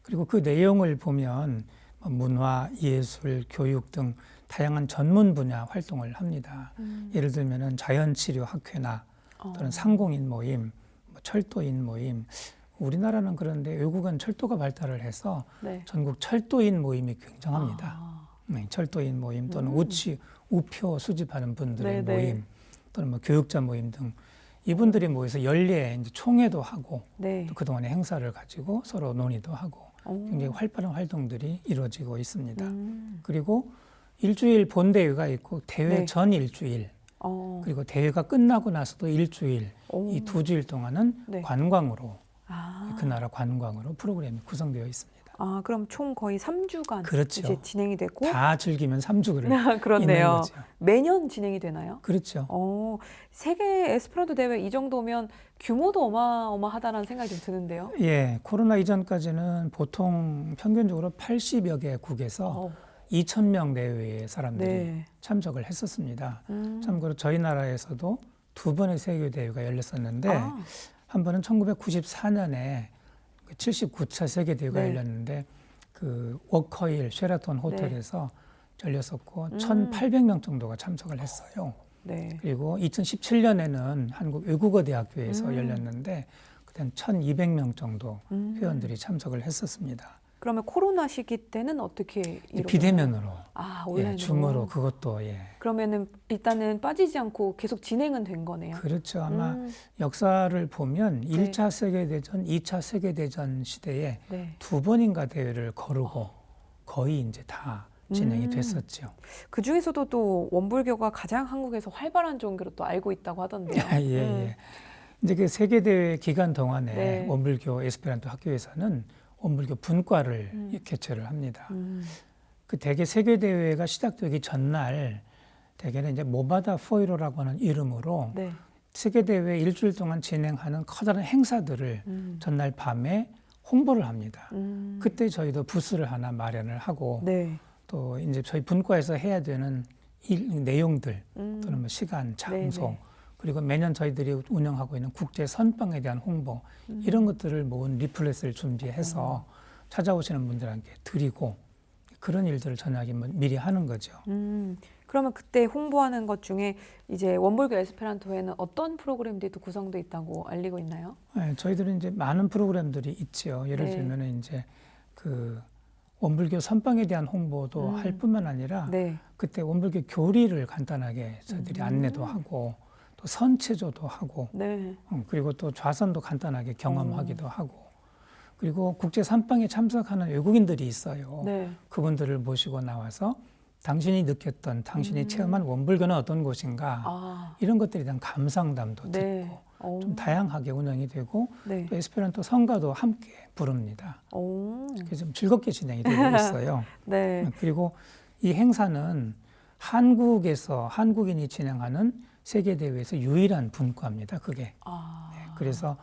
Speaker 7: 그리고 그 내용을 보면 문화, 예술, 교육 등 다양한 전문 분야 활동을 합니다. 예를 들면은 자연치료 학회나 또는 상공인 모임, 철도인 모임. 우리나라는 그런데 외국은 철도가 발달을 해서
Speaker 1: 네.
Speaker 7: 전국 철도인 모임이 굉장합니다. 철도인 모임 또는 우표 수집하는 분들의
Speaker 1: 네,
Speaker 7: 모임 또는 뭐 교육자 모임 등 이분들이 모여서 연례 이제 총회도 하고
Speaker 1: 네.
Speaker 7: 또 그동안의 행사를 가지고 서로 논의도 하고 굉장히 활발한 활동들이 이루어지고 있습니다. 그리고 일주일 본대회가 있고 대회
Speaker 1: 네.
Speaker 7: 전 일주일 그리고 대회가 끝나고 나서도 일주일 이 2주일 동안은
Speaker 1: 네.
Speaker 7: 관광으로 그 나라 관광으로 프로그램이 구성되어 있습니다.
Speaker 1: 아, 그럼 총 거의 3주간
Speaker 3: 그렇죠.
Speaker 1: 이제 진행이 되고
Speaker 3: 다 즐기면 3주를 있는
Speaker 1: 그렇네요.
Speaker 3: 거죠.
Speaker 1: 매년 진행이 되나요?
Speaker 3: 그렇죠.
Speaker 1: 세계 에스페란토 대회 이 정도면 규모도 어마어마하다는 생각이 좀 드는데요.
Speaker 3: 예, 코로나 이전까지는 보통 평균적으로 80여 개국에서 2,000명 내외의 사람들이
Speaker 1: 네.
Speaker 3: 참석을 했었습니다. 참고로 저희 나라에서도 2번의 세계대회가 열렸었는데 한 번은 1994년에 79차 세계대회가
Speaker 1: 네.
Speaker 3: 열렸는데 그 워커힐 쉐라톤 호텔에서 열렸었고 1,800명 정도가 참석을 했어요.
Speaker 1: 네.
Speaker 3: 그리고 2017년에는 한국 외국어 대학교에서 열렸는데 그때는 1,200명 정도 회원들이 참석을 했었습니다.
Speaker 1: 그러면 코로나 시기 때는 어떻게 이루어졌나요?
Speaker 3: 비대면으로,
Speaker 1: 아,
Speaker 3: 예,
Speaker 1: 온라인으로.
Speaker 3: 줌으로 그것도 예.
Speaker 1: 그러면은 일단은 빠지지 않고 계속 진행은 된 거네요.
Speaker 3: 그렇죠. 아마 역사를 보면
Speaker 1: 네.
Speaker 3: 1차 세계대전, 2차 세계대전 시대에
Speaker 1: 네.
Speaker 3: 2번인가 대회를 거르고 거의 이제 다 진행이 됐었죠.
Speaker 1: 그 중에서도 또 원불교가 가장 한국에서 활발한 종교로 또 알고 있다고 하던데요.
Speaker 3: 예, 예. 이제 그 세계대회 기간 동안에
Speaker 1: 네.
Speaker 3: 원불교 에스페란토 학교에서는 원불교 분과를 개최를 합니다. 그 대개 세계대회가 시작되기 전날 대개는 이제 모바다 포이로라고 하는 이름으로
Speaker 1: 네.
Speaker 3: 세계대회 일주일 동안 진행하는 커다란 행사들을 전날 밤에 홍보를 합니다. 그때 저희도 부스를 하나 마련을 하고
Speaker 1: 네.
Speaker 3: 또 이제 저희 분과에서 해야 되는 내용들 또는 뭐 시간, 장소
Speaker 1: 네네.
Speaker 3: 그리고 매년 저희들이 운영하고 있는 국제 선방에 대한 홍보 이런 것들을 모은 리플렛을 준비해서 찾아오시는 분들한테 드리고 그런 일들을 저녁에 미리 하는 거죠.
Speaker 1: 그러면 그때 홍보하는 것 중에 이제 원불교 에스페란토에는 어떤 프로그램들이 또 구성돼 있다고 알리고 있나요?
Speaker 3: 네, 저희들은 이제 많은 프로그램들이 있죠. 예를
Speaker 1: 네.
Speaker 3: 들면 이제 그 원불교 선방에 대한 홍보도 할 뿐만 아니라
Speaker 1: 네.
Speaker 3: 그때 원불교 교리를 간단하게 저희들이 안내도 하고 또 선체조도 하고
Speaker 1: 네.
Speaker 3: 그리고 또 좌선도 간단하게 경험하기도 하고 그리고 국제 선방에 참석하는 외국인들이 있어요.
Speaker 1: 네.
Speaker 3: 그분들을 모시고 나와서 당신이 느꼈던 당신이 체험한 원불교는 어떤 곳인가
Speaker 1: 아,
Speaker 3: 이런 것들에 대한 감상담도
Speaker 1: 네.
Speaker 3: 듣고 좀 다양하게 운영이 되고
Speaker 1: 네.
Speaker 3: 또 에스페란토 성가도 함께 부릅니다. 그래서 좀 즐겁게 진행이 되고 있어요.
Speaker 1: 네.
Speaker 3: 그리고 이 행사는 한국에서 한국인이 진행하는 세계대회에서 유일한 분과입니다. 그게.
Speaker 1: 아,
Speaker 3: 네, 그래서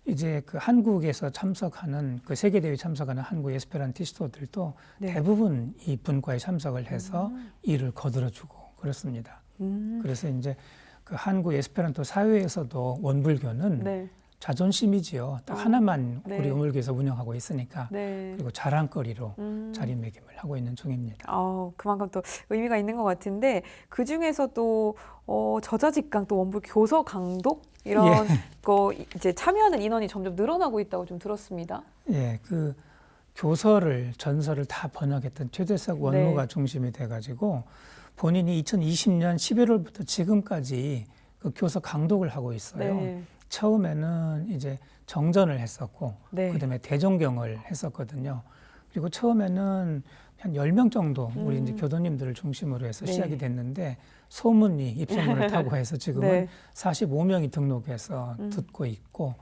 Speaker 3: 이제 그 한국에서 참석하는 그 세계대회 참석하는 한국 에스페란티스트들도
Speaker 1: 네.
Speaker 3: 대부분 이 분과에 참석을 해서 일을 거들어주고 그렇습니다. 그래서 이제 그 한국 에스페란토 사회에서도 원불교는
Speaker 1: 네.
Speaker 3: 자존심이지요. 딱 하나만
Speaker 1: 네.
Speaker 3: 우리 원불교에서 운영하고 있으니까
Speaker 1: 네.
Speaker 3: 그리고 자랑거리로 자리매김을 하고 있는 중입니다.
Speaker 1: 그만큼 또 의미가 있는 것 같은데 그 중에서도 저자직강 또 원불 교서 강독 이런 거 이제 참여하는 인원이 점점 늘어나고 있다고 좀 들었습니다.
Speaker 3: 예, 그 교서를 전서를 다 번역했던 최대석 원무가
Speaker 1: 네.
Speaker 3: 중심이 돼가지고 본인이 2020년 11월부터 지금까지 그 교서 강독을 하고 있어요.
Speaker 1: 네.
Speaker 3: 처음에는 이제 정전을 했었고
Speaker 1: 네.
Speaker 3: 그다음에 대종경을 했었거든요. 그리고 처음에는 한 10명 정도 우리 이제 교도님들을 중심으로 해서
Speaker 1: 네.
Speaker 3: 시작이 됐는데 소문이 입소문을 타고 해서 지금은
Speaker 1: 네.
Speaker 3: 45명이 등록해서 듣고 있고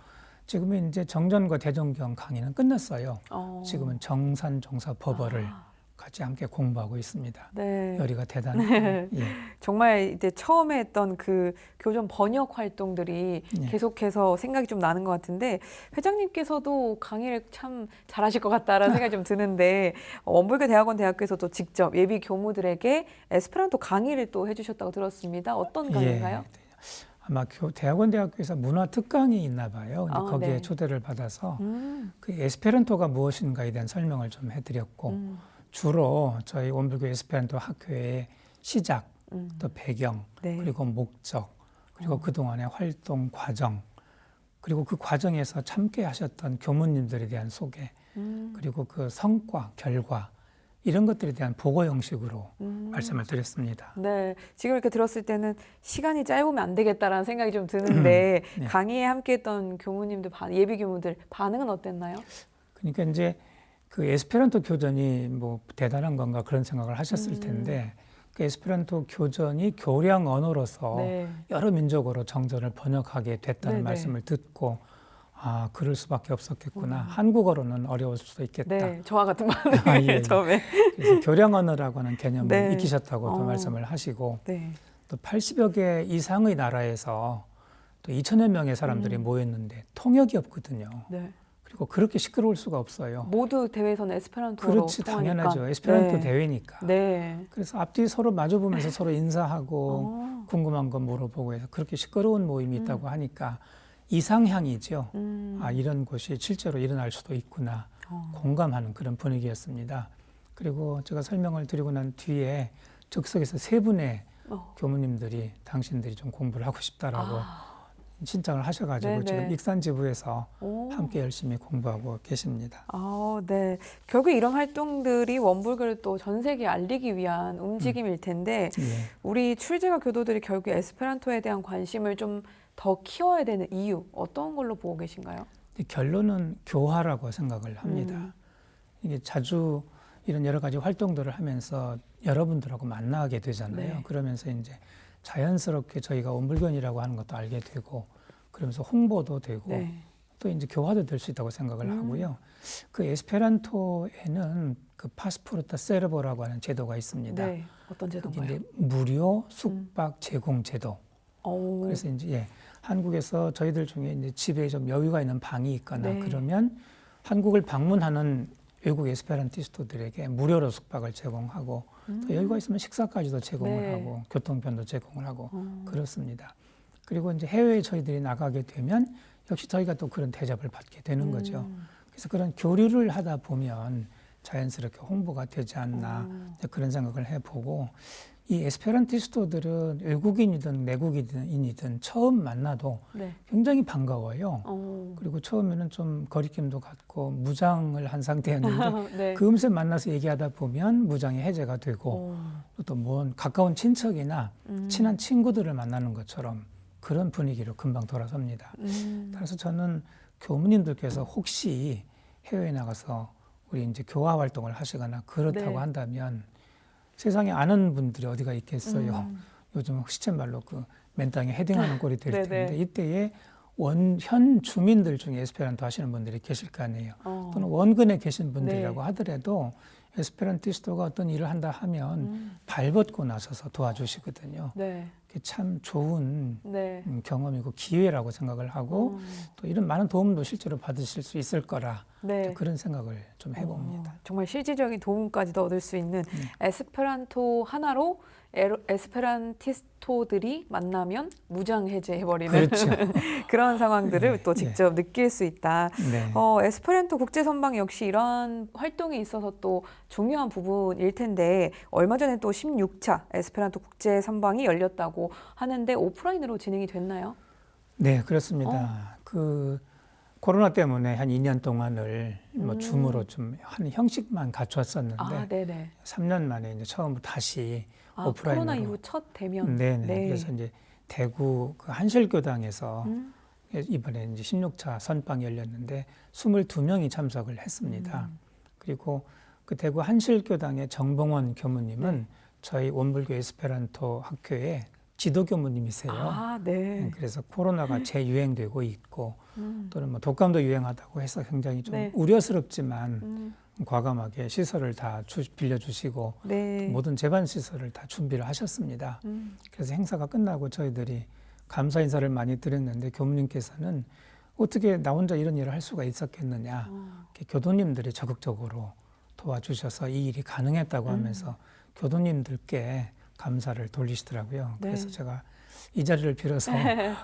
Speaker 3: 지금은 이제 정전과 대종경 강의는 끝났어요. 지금은 정산종사 법어를 같이 함께 공부하고 있습니다.
Speaker 1: 네.
Speaker 3: 열의가 대단해요. 예.
Speaker 1: 정말 이제 처음에 했던 그 교전 번역 활동들이
Speaker 3: 네.
Speaker 1: 계속해서 생각이 좀 나는 것 같은데 회장님께서도 강의를 참 잘하실 것 같다라는 생각이 좀 드는데 원불교 대학원 대학교에서도 직접 예비 교무들에게 에스페란토 강의를 또 해주셨다고 들었습니다. 어떤 강의인가요?
Speaker 3: 예. 아마 대학원 대학교에서 문화 특강이 있나 봐요. 근데
Speaker 1: 아,
Speaker 3: 거기에
Speaker 1: 네.
Speaker 3: 초대를 받아서 그 에스페란토가 무엇인가에 대한 설명을 좀 해드렸고 주로 저희 원불교 에스페란토 학교의 시작, 또 배경,
Speaker 1: 네.
Speaker 3: 그리고 목적, 그리고 그동안의 활동 과정, 그리고 그 과정에서 참게 하셨던 교무님들에 대한 소개, 그리고 그 성과, 결과 이런 것들에 대한 보고 형식으로 말씀을 드렸습니다.
Speaker 1: 네, 지금 이렇게 들었을 때는 시간이 짧으면 안 되겠다라는 생각이 좀 드는데
Speaker 3: 네.
Speaker 1: 강의에 함께했던 교무님들 예비 교무들 반응은 어땠나요?
Speaker 3: 그러니까 이제 그 에스페란토 교전이 뭐 대단한 건가 그런 생각을 하셨을 텐데 그 에스페란토 교전이 교량 언어로서
Speaker 1: 네.
Speaker 3: 여러 민족어로 정전을 번역하게 됐다는
Speaker 1: 네네.
Speaker 3: 말씀을 듣고
Speaker 7: 아, 그럴 수밖에 없었겠구나. 한국어로는 어려울 수도 있겠다.
Speaker 1: 네, 저와 같은 마음을
Speaker 7: 아, 예.
Speaker 1: 처음에.
Speaker 7: 그래서 교량 언어라고 하는 개념을
Speaker 1: 네.
Speaker 7: 익히셨다고도 말씀을 하시고
Speaker 1: 네.
Speaker 7: 또 80여 개 이상의 나라에서 또 2천여 명의 사람들이 모였는데 통역이 없거든요.
Speaker 1: 네.
Speaker 7: 그리고 그렇게 시끄러울 수가 없어요.
Speaker 1: 모두 대회에서는 에스페란토로
Speaker 7: 그렇지,
Speaker 1: 통하니까.
Speaker 7: 당연하죠. 에스페란토
Speaker 1: 네.
Speaker 7: 대회니까.
Speaker 1: 네.
Speaker 7: 그래서 앞뒤 서로 마주보면서 서로 인사하고 궁금한 거 물어보고 해서 그렇게 시끄러운 모임이 있다고 하니까 이상향이죠. 아, 이런 곳이 실제로 일어날 수도 있구나. 공감하는 그런 분위기였습니다. 그리고 제가 설명을 드리고 난 뒤에 즉석에서 세 분의 교무님들이 당신들이 좀 공부를 하고 싶다라고 신청을 하셔가지고
Speaker 1: 네네.
Speaker 7: 지금 익산지부에서
Speaker 1: 오.
Speaker 7: 함께 열심히 공부하고 계십니다.
Speaker 1: 아, 네. 결국 이런 활동들이 원불교를 또 전 세계에 알리기 위한 움직임일 텐데
Speaker 7: 예.
Speaker 1: 우리 출제가 교도들이 결국 에스페란토에 대한 관심을 좀 더 키워야 되는 이유 어떤 걸로 보고 계신가요?
Speaker 7: 결론은 교화라고 생각을 합니다. 이게 자주 이런 여러 가지 활동들을 하면서 여러분들하고 만나게 되잖아요.
Speaker 1: 네.
Speaker 7: 그러면서 이제 자연스럽게 저희가 원불교인이라고 하는 것도 알게 되고 그러면서 홍보도 되고
Speaker 1: 네.
Speaker 7: 또 이제 교화도 될 수 있다고 생각을 하고요. 그 에스페란토에는 그 파스포르타 세르보라고 하는 제도가 있습니다.
Speaker 1: 네. 어떤
Speaker 7: 그게
Speaker 1: 제도인가요?
Speaker 7: 이제 무료 숙박 제공 제도.
Speaker 1: 오.
Speaker 7: 그래서 이제 예, 한국에서 저희들 중에 이제 집에 좀 여유가 있는 방이 있거나
Speaker 1: 네.
Speaker 7: 그러면 한국을 방문하는 외국 에스페란티스트들에게 무료로 숙박을 제공하고 또 여유가 있으면 식사까지도 제공을
Speaker 1: 네.
Speaker 7: 하고 교통편도 제공을 하고 그렇습니다. 그리고 이제 해외에 저희들이 나가게 되면 역시 저희가 또 그런 대접을 받게 되는 거죠. 그래서 그런 교류를 하다 보면 자연스럽게 홍보가 되지 않나 이제 그런 생각을 해보고 이 에스페란티스트들은 외국인이든 내국인이든 처음 만나도
Speaker 1: 네.
Speaker 7: 굉장히 반가워요.
Speaker 1: 오.
Speaker 7: 그리고 처음에는 좀 거리낌도 갖고 무장을 한 상태였는데
Speaker 1: 네.
Speaker 7: 금세 만나서 얘기하다 보면 무장이 해제가 되고
Speaker 1: 오.
Speaker 7: 또 뭐 가까운 친척이나 친한 친구들을 만나는 것처럼 그런 분위기로 금방 돌아섭니다. 따라서 저는 교무님들께서 혹시 해외에 나가서 우리 이제 교화 활동을 하시거나 그렇다고
Speaker 1: 네.
Speaker 7: 한다면 세상에 아는 분들이 어디가 있겠어요. 요즘 시쳇말로 그 맨땅에 헤딩하는 꼴이 될
Speaker 1: 네네.
Speaker 7: 텐데 이때에 현 주민들 중에 에스페란토 하시는 분들이 계실 거 아니에요. 또는 원근에 계신 분들이라고
Speaker 1: 네.
Speaker 7: 하더라도 에스페란티스트가 어떤 일을 한다 하면 발벗고 나서서 도와주시거든요.
Speaker 1: 네.
Speaker 7: 그게 참 좋은
Speaker 1: 네.
Speaker 7: 경험이고 기회라고 생각을 하고 또 이런 많은 도움도 실제로 받으실 수 있을 거라
Speaker 1: 네.
Speaker 7: 그런 생각을 좀 해봅니다.
Speaker 1: 정말 실질적인 도움까지도 얻을 수 있는 에스페란토 하나로 에스페란티스토들이 만나면 무장 해제해버리는
Speaker 7: 그렇죠.
Speaker 1: 그런 상황들을
Speaker 7: 네,
Speaker 1: 또 직접 느낄 수 있다.
Speaker 7: 네.
Speaker 1: 에스페란토 국제선방 역시 이러한 활동에 있어서 또 중요한 부분일 텐데 얼마 전에 또 16차 에스페란토 국제선방이 열렸다고 하는데 오프라인으로 진행이 됐나요?
Speaker 7: 네, 그렇습니다. 그 코로나 때문에 한 2년 동안을 뭐 줌으로 좀 한 형식만 갖췄었는데
Speaker 1: 아, 네네.
Speaker 7: 3년 만에 이제 처음부터 다시 오프라인으로.
Speaker 1: 코로나 이후 첫 대면.
Speaker 7: 네네.
Speaker 1: 네.
Speaker 7: 그래서 이제 대구 그 한실교당에서 이번에 이제 16차 선방이 열렸는데 22명이 참석을 했습니다. 그리고 그 대구 한실교당의 정봉원 교무님은 저희 원불교 에스페란토 학교의 지도 교무님이세요.
Speaker 1: 아, 네.
Speaker 7: 그래서 코로나가 재유행되고 있고 또는 뭐 독감도 유행하다고 해서 굉장히 좀
Speaker 1: 네.
Speaker 7: 우려스럽지만 과감하게 시설을 다 빌려주시고
Speaker 1: 네.
Speaker 7: 모든 재반 시설을 다 준비를 하셨습니다. 그래서 행사가 끝나고 저희들이 감사 인사를 많이 드렸는데 교무님께서는 어떻게 나 혼자 이런 일을 할 수가 있었겠느냐. 이렇게 교도님들이 적극적으로 도와주셔서 이 일이 가능했다고 하면서 교도님들께 감사를 돌리시더라고요.
Speaker 1: 네.
Speaker 7: 그래서 제가 이 자리를 빌어서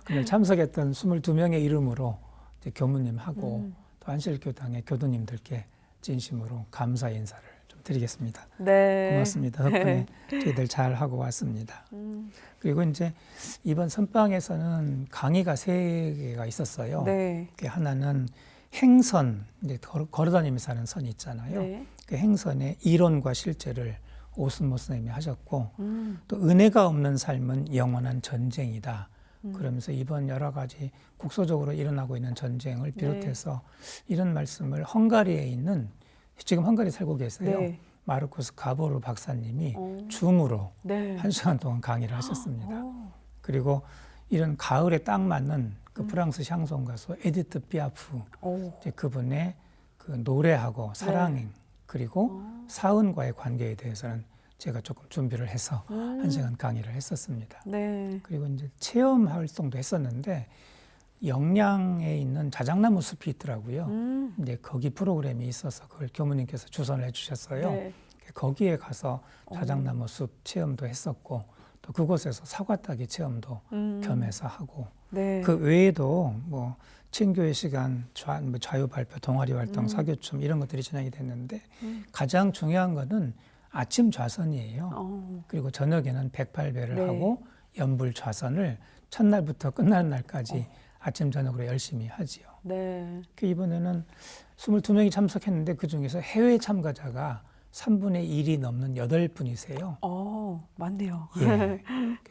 Speaker 7: 그날 참석했던 22명의 이름으로 이제 교무님하고 또 한실교당의 교도님들께 진심으로 감사 인사를 좀 드리겠습니다.
Speaker 1: 네.
Speaker 7: 고맙습니다. 덕분에 저희들 잘 하고 왔습니다. 그리고 이제 이번 선방에서는 강의가 3개가 있었어요.
Speaker 1: 네.
Speaker 7: 그 하나는 행선, 이제 걸어다니면서 하는 선이 있잖아요.
Speaker 1: 네.
Speaker 7: 그 행선의 이론과 실제를 오순모 선생님이 하셨고 또 은혜가 없는 삶은 영원한 전쟁이다. 그러면서 이번 여러 가지 국소적으로 일어나고 있는 전쟁을 비롯해서 이런 말씀을 헝가리에 있는 지금 헝가리 살고 계세요.
Speaker 1: 네.
Speaker 7: 마르코스 가보르 박사님이 줌으로
Speaker 1: 네.
Speaker 7: 1시간 동안 강의를 하셨습니다. 그리고 이런 가을에 딱 맞는 그 프랑스 샹송 가수 에디트 피아프
Speaker 1: 오.
Speaker 7: 이제 그분의 그 노래하고 사랑 그리고 사은과의 관계에 대해서는 제가 조금 준비를 해서 1시간 강의를 했었습니다.
Speaker 1: 네.
Speaker 7: 그리고 이제 체험 활동도 했었는데 영양에 있는 자작나무 숲이 있더라고요. 이제 거기 프로그램이 있어서 그걸 교무님께서 주선을 해주셨어요.
Speaker 1: 네.
Speaker 7: 거기에 가서 자작나무 숲 체험도 했었고 또 그곳에서 사과 따기 체험도 겸해서 하고
Speaker 1: 네.
Speaker 7: 그 외에도 뭐 친교의 시간, 자유 발표, 동아리 활동, 사교춤 이런 것들이 진행이 됐는데 가장 중요한 거는 아침 좌선이에요. 그리고 저녁에는 108배를
Speaker 1: 네.
Speaker 7: 하고 연불 좌선을 첫날부터 끝나는 날까지 아침 저녁으로 열심히 하지요.
Speaker 1: 네.
Speaker 7: 그 이번에는 22명이 참석했는데 그 중에서 해외 참가자가 3분의 1이 넘는 8분이세요.
Speaker 1: 맞네요.
Speaker 7: 예.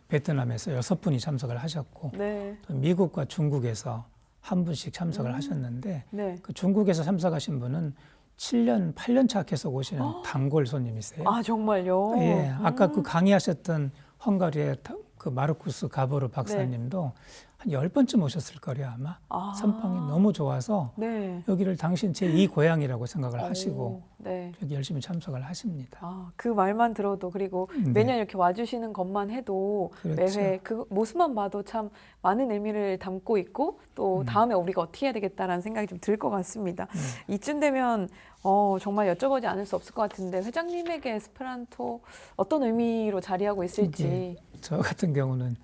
Speaker 7: 베트남에서 6분이 참석을 하셨고
Speaker 1: 네.
Speaker 7: 또 미국과 중국에서 한 분씩 참석을 하셨는데
Speaker 1: 네.
Speaker 7: 그 중국에서 참석하신 분은 7년, 8년 차 계속 오시는 단골 손님이세요.
Speaker 1: 아, 정말요?
Speaker 7: 예, 아까 그 강의하셨던 헝가리의 그 마르쿠스 가보르 박사님도 한 10번쯤 오셨을 거래요, 아마.
Speaker 1: 아.
Speaker 7: 선방이 너무 좋아서
Speaker 1: 네.
Speaker 7: 여기를 당신 제2 고향이라고 생각을 하시고
Speaker 1: 네.
Speaker 7: 여기 열심히 참석을 하십니다.
Speaker 1: 그 말만 들어도 그리고 매년 이렇게 와주시는 것만 해도
Speaker 7: 그렇죠.
Speaker 1: 매회 그 모습만 봐도 참 많은 의미를 담고 있고 또 다음에 우리가 어떻게 해야 되겠다라는 생각이 좀 들 것 같습니다. 이쯤 되면 정말 여쭤보지 않을 수 없을 것 같은데 회장님에게 에스페란토 어떤 의미로 자리하고 있을지.
Speaker 7: 저 같은 경우는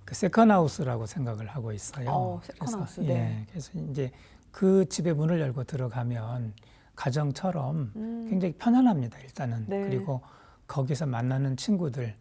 Speaker 7: 그 세컨하우스라고 생각을 하고 있어요.
Speaker 1: 세컨하우스.
Speaker 7: 그래서,
Speaker 1: 네.
Speaker 7: 그래서 이제 그 집에 문을 열고 들어가면 가정처럼 굉장히 편안합니다. 일단은.
Speaker 1: 네.
Speaker 7: 그리고 거기서 만나는 친구들,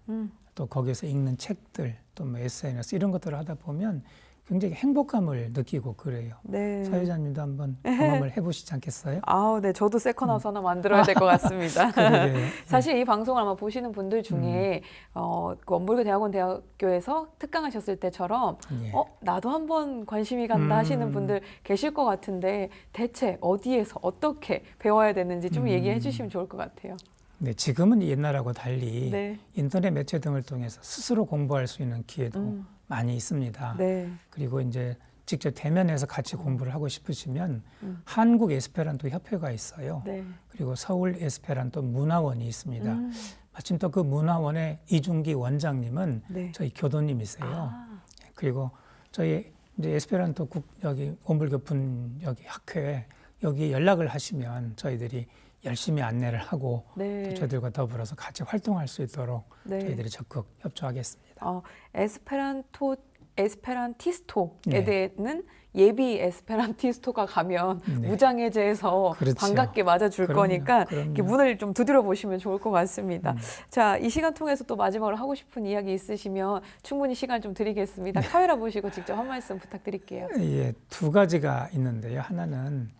Speaker 7: 또 거기서 읽는 책들, 또 뭐 SNS 이런 것들을 하다 보면 굉장히 행복감을 느끼고 그래요.
Speaker 1: 네.
Speaker 7: 사회자님도 한번 경험을 해보시지 않겠어요?
Speaker 1: 네. 저도 세컨하우스 하나 만들어야 될 것 같습니다.
Speaker 7: 그러게요.
Speaker 1: 사실 이 방송을 아마 보시는 분들 중에 그 원불교 대학원 대학교에서 특강하셨을 때처럼
Speaker 7: 예.
Speaker 1: 나도 한번 관심이 간다 하시는 분들 계실 것 같은데 대체 어디에서 어떻게 배워야 되는지 좀 얘기해 주시면 좋을 것 같아요.
Speaker 7: 네, 지금은 옛날하고 달리
Speaker 1: 네.
Speaker 7: 인터넷 매체 등을 통해서 스스로 공부할 수 있는 기회도 많이 있습니다.
Speaker 1: 네.
Speaker 7: 그리고 이제 직접 대면해서 같이 공부를 하고 싶으시면 한국 에스페란토 협회가 있어요.
Speaker 1: 네.
Speaker 7: 그리고 서울 에스페란토 문화원이 있습니다. 마침 또 그 문화원의 이중기 원장님은
Speaker 1: 네.
Speaker 7: 저희 교도님이세요. 그리고 저희 이제 에스페란토 여기 원불교 분 여기 학회 여기 연락을 하시면 저희들이 열심히 안내를 하고
Speaker 1: 네.
Speaker 7: 또 저희들과 더불어서 같이 활동할 수 있도록
Speaker 1: 네.
Speaker 7: 저희들이 적극 협조하겠습니다.
Speaker 1: 에스페란티스토에
Speaker 7: 네.
Speaker 1: 대해는 예비 에스페란티스토가 가면
Speaker 7: 네.
Speaker 1: 무장해제해서
Speaker 7: 그렇죠.
Speaker 1: 반갑게 맞아줄
Speaker 7: 그럼요,
Speaker 1: 거니까
Speaker 7: 그럼요.
Speaker 1: 이렇게 문을 좀 두드려 보시면 좋을 것 같습니다. 자, 이 시간 통해서 또 마지막으로 하고 싶은 이야기 있으시면 충분히 시간 좀 드리겠습니다. 카메라 보시고 직접 한 말씀 부탁드릴게요.
Speaker 7: 예, 두 가지가 있는데요. 하나는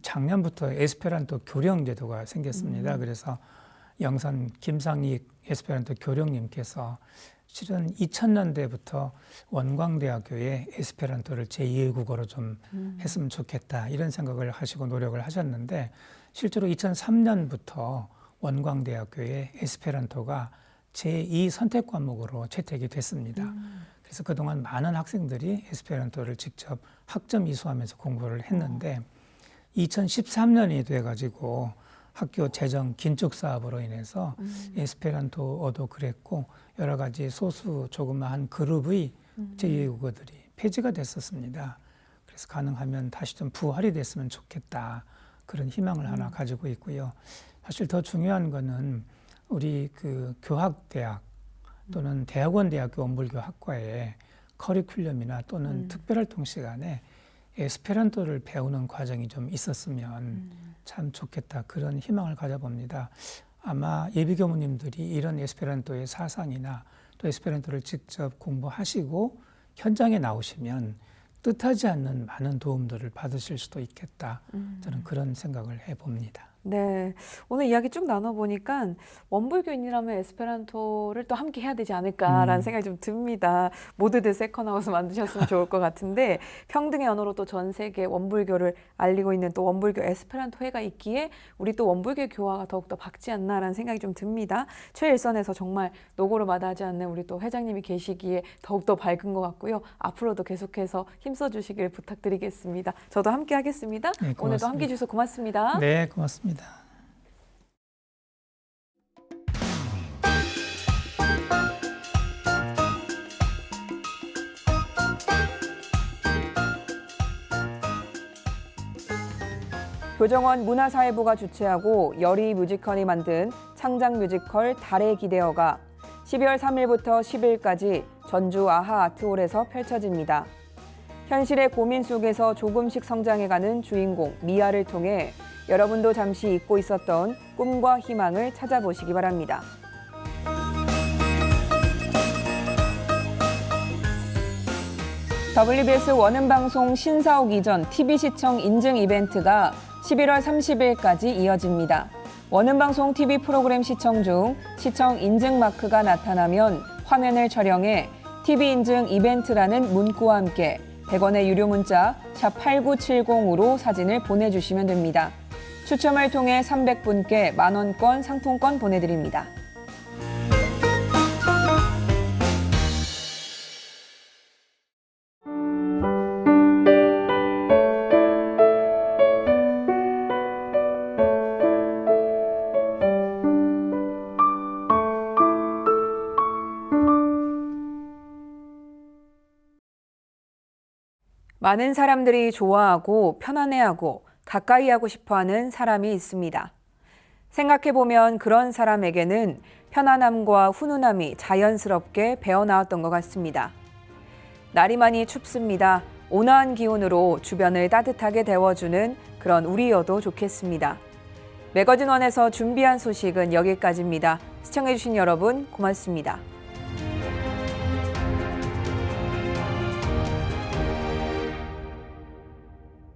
Speaker 7: 작년부터 에스페란토 교령 제도가 생겼습니다. 그래서 영산 김상익 에스페란토 교령님께서 실은 2000년대부터 원광대학교에 에스페란토를 제2외국어로 좀 했으면 좋겠다 이런 생각을 하시고 노력을 하셨는데 실제로 2003년부터 원광대학교에 에스페란토가 제2 선택 과목으로 채택이 됐습니다. 그래서 그동안 많은 학생들이 에스페란토를 직접 학점 이수하면서 공부를 했는데 2013년이 돼가지고 학교 재정 긴축 사업으로 인해서 에스페란토어도 그랬고 여러 가지 소수 조그마한 그룹의 제2외국어들이 폐지가 됐었습니다. 그래서 가능하면 다시 좀 부활이 됐으면 좋겠다. 그런 희망을 하나 가지고 있고요. 사실 더 중요한 거는 우리 그 교학대학 또는 대학원 대학교 원불교 학과의 커리큘럼이나 또는 특별활동 시간에 에스페란토를 배우는 과정이 좀 있었으면 참 좋겠다. 그런 희망을 가져봅니다. 아마 예비교무님들이 이런 에스페란토의 사상이나 또 에스페란토를 직접 공부하시고 현장에 나오시면 뜻하지 않는 많은 도움들을 받으실 수도 있겠다. 저는 그런 생각을 해봅니다.
Speaker 1: 네, 오늘 이야기 쭉 나눠보니까 원불교인이라면 에스페란토를 또 함께 해야 되지 않을까라는 생각이 좀 듭니다. 모두들 세컨하우스 만드셨으면 좋을 것 같은데 평등의 언어로 또 전 세계 원불교를 알리고 있는 또 원불교 에스페란토 회가 있기에 우리 또 원불교 교화가 더욱더 밝지 않나라는 생각이 좀 듭니다. 최일선에서 정말 노고를 마다하지 않는 우리 또 회장님이 계시기에 더욱더 밝은 것 같고요. 앞으로도 계속해서 힘써주시길 부탁드리겠습니다. 저도 함께 하겠습니다.
Speaker 7: 네,
Speaker 1: 오늘도
Speaker 7: 고맙습니다.
Speaker 1: 함께 해주셔서 고맙습니다.
Speaker 7: 네, 고맙습니다.
Speaker 1: 교정원 문화사회부가 주최하고 여리 뮤지컬이 만든 창작 뮤지컬 달의 기대어가 12월 3일부터 10일까지 전주 아하 아트홀에서 펼쳐집니다. 현실의 고민 속에서 조금씩 성장해가는 주인공 미아를 통해 여러분도 잠시 잊고 있었던 꿈과 희망을 찾아보시기 바랍니다. WBS 원음방송 신사옥 이전 TV 시청 인증 이벤트가 11월 30일까지 이어집니다. 원음방송 TV 프로그램 시청 중 시청 인증 마크가 나타나면 화면을 촬영해 TV 인증 이벤트라는 문구와 함께 100원의 유료 문자 샵 8970으로 사진을 보내주시면 됩니다. 추첨을 통해 300분께 만원권 상품권 보내드립니다. 많은 사람들이 좋아하고 편안해하고 가까이 하고 싶어하는 사람이 있습니다. 생각해보면 그런 사람에게는 편안함과 훈훈함이 자연스럽게 배어나왔던 것 같습니다. 날이 많이 춥습니다. 온화한 기운으로 주변을 따뜻하게 데워주는 그런 우리여도 좋겠습니다. 매거진원에서 준비한 소식은 여기까지입니다. 시청해주신 여러분 고맙습니다.